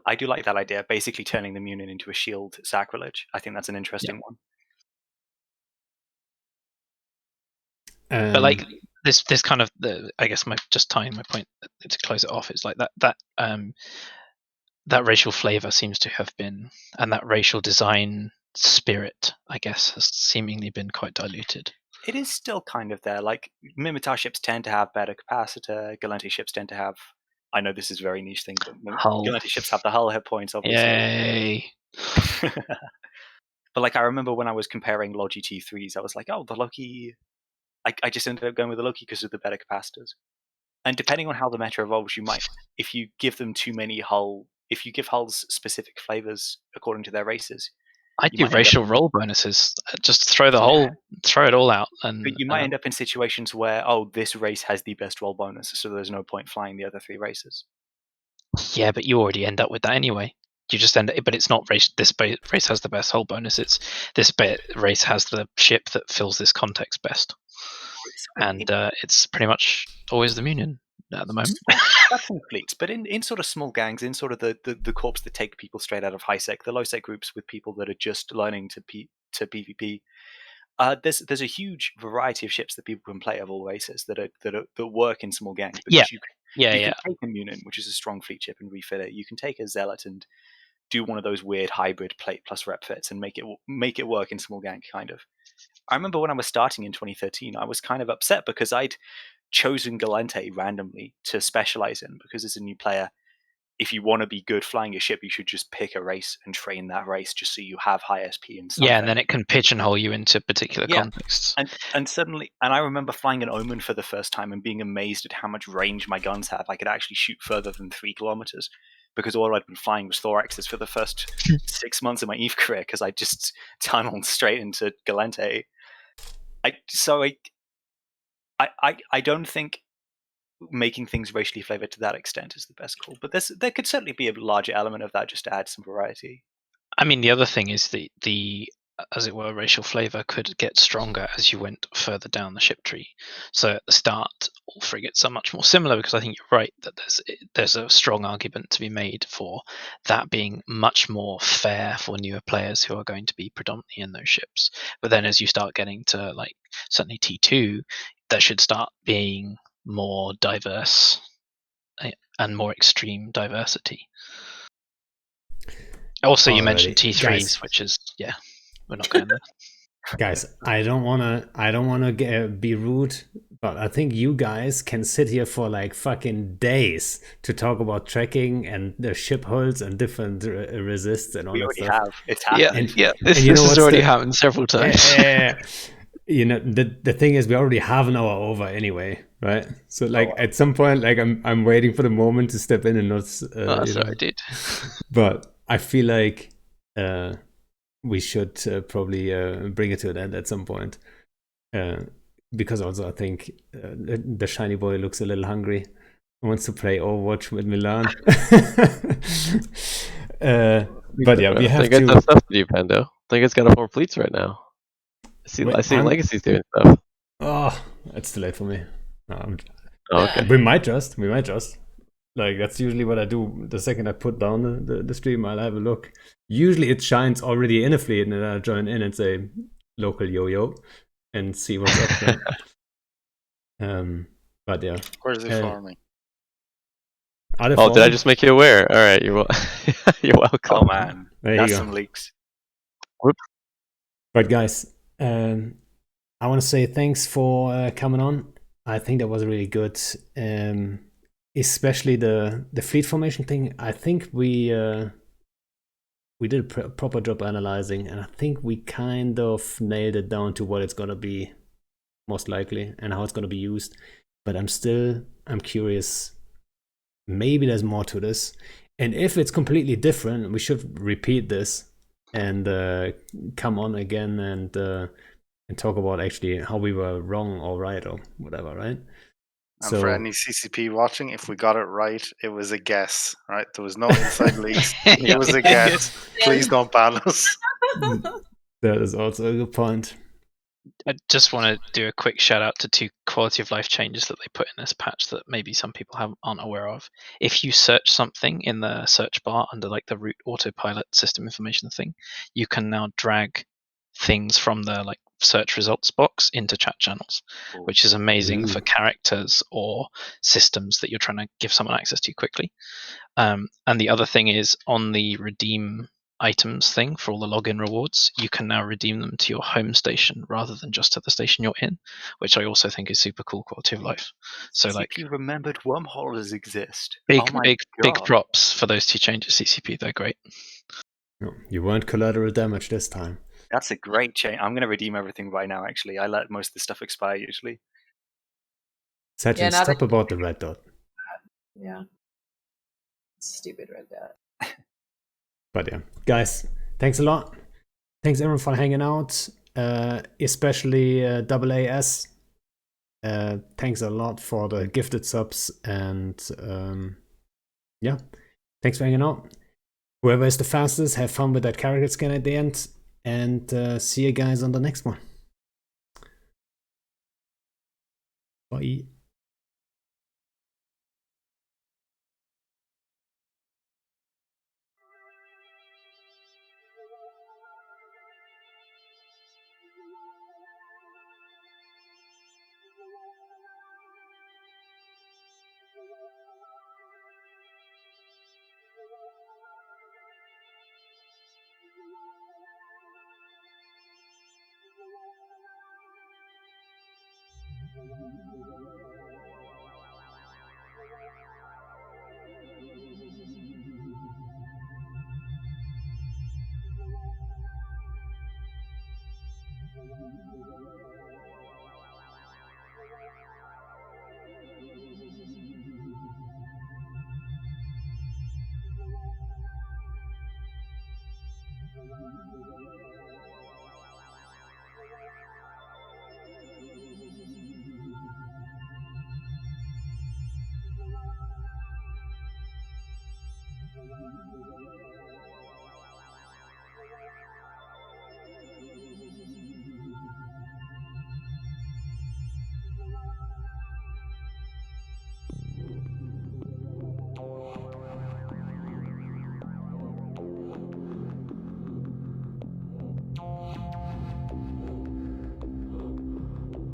I do like that idea, basically turning the Munin into a shield sacrilege. I think that's an interesting one. But like this kind of I guess just tying my point to close it off is like that racial flavor seems to have been, and that racial design spirit, I guess, has seemingly been quite diluted. it is still kind of there. Like Mimitar ships tend to have better capacitor. Galente ships tend to have. I know this is a very niche thing, but Hull. Galente ships have the hull hit points, obviously. Yay! But like I remember when I was comparing Logi T3s, I was like, oh, the Loki. I just ended up going with the Loki because of the better capacitors. And depending on how the meta evolves, you might, if you give them too many if you give hulls specific flavors according to their races, I you do might end racial up- role bonuses. Just throw the Yeah. throw it all out, and But you might end up in situations where, oh, this race has the best roll bonus, so there's no point flying the other 3 races. yeah, but you already end up with that anyway. You just end up, but it's not race. This race has the best hull bonus. It's this race has the ship that fills this context best, and it's pretty much always the Munion at the moment. That's in fleets, but in sort of small gangs, in sort of the corps that take people straight out of high sec, the low sec groups with people that are just learning to PvP. There's a huge variety of ships that people can play of all races that work in small gangs. Because you can take a Munion, which is a strong fleet ship, and refit it. You can take a Zealot and do one of those weird hybrid plate plus rep fits and make it work in small gang kind of. I remember when I was starting in 2013, I was kind of upset because I'd chosen Galente randomly to specialize in, because as a new player, if you want to be good flying your ship, you should just pick a race and train that race just so you have high SP and something. Yeah, and then it can pigeonhole you into particular contexts. And suddenly, and I remember flying an Omen for the first time and being amazed at how much range my guns have. I could actually shoot further than 3 kilometers, because all I'd been flying was Thoraxes for the first 6 months of my EVE career, because I just tunneled straight into Galente. I don't think making things racially flavored to that extent is the best call, but there could certainly be a larger element of that just to add some variety. I mean, the other thing is the as it were, racial flavor could get stronger as you went further down the ship tree. So at the start, all frigates are much more similar, because I think you're right that there's a strong argument to be made for that being much more fair for newer players who are going to be predominantly in those ships. But then as you start getting to like certainly T2, there should start being more diverse and more extreme diversity. Also, you mentioned T3s, guys, which is we're not going there. Guys, I don't wanna be rude, but I think you guys can sit here for like fucking days to talk about tracking and the ship hulls and different resists and all that stuff. Have. It's happening. This has already happened several times. You know, the thing is, we already have an hour over anyway, right? So like at some point, like I'm waiting for the moment to step in and not. Sorry, dude. But I feel like we should probably bring it to an end at some point, because also I think the shiny boy looks a little hungry. He wants to play Overwatch with Milan. But yeah, we have to. I think it's stuff to do, Pando. I think it's got to form fleets right now. I see Legacy's doing stuff. Oh, it's too late for me. No, okay. We might just. Like, that's usually what I do. The second I put down the stream, I'll have a look. Usually it shines already in a fleet, and then I join in and say local yo-yo and see what's up there. But yeah. Where's it farming? Did I just make you aware? All right, you're welcome. Oh man, that's some leaks. Whoops. But guys, I want to say thanks for coming on. I think that was really good. Especially the fleet formation thing. I think we did a proper job analyzing, and I think we kind of nailed it down to what it's gonna be, most likely, and how it's gonna be used. But I'm curious. Maybe there's more to this, and if it's completely different, we should repeat this and come on again and talk about actually how we were wrong or right or whatever, right? And for any CCP watching, if we got it right, it was a guess, right? There was no inside leaks. It was a guess. Please don't ban us. That is also a good point. I just want to do a quick shout out to 2 quality of life changes that they put in this patch that maybe some people aren't aware of. If you search something in the search bar under like the root autopilot system information thing, you can now drag things from the like search results box into chat channels, which is amazing for characters or systems that you're trying to give someone access to quickly. And the other thing is on the redeem items thing for all the login rewards, you can now redeem them to your home station rather than just to the station you're in, which I also think is super cool quality of life. So like, CCP remembered wormholes exist. big, Oh my big, big God. props for those two changes, CCP. They're great. No, you weren't collateral damage this time. That's a great change. I'm going to redeem everything right now, actually. I let most of the stuff expire usually. Sergeant, now stop that- about the red dot. Yeah. Stupid red dot. But yeah, guys, thanks a lot. Thanks everyone for hanging out, especially AAS. Thanks a lot for the gifted subs, and yeah, thanks for hanging out. Whoever is the fastest, have fun with that character scan at the end, and see you guys on the next one. Bye.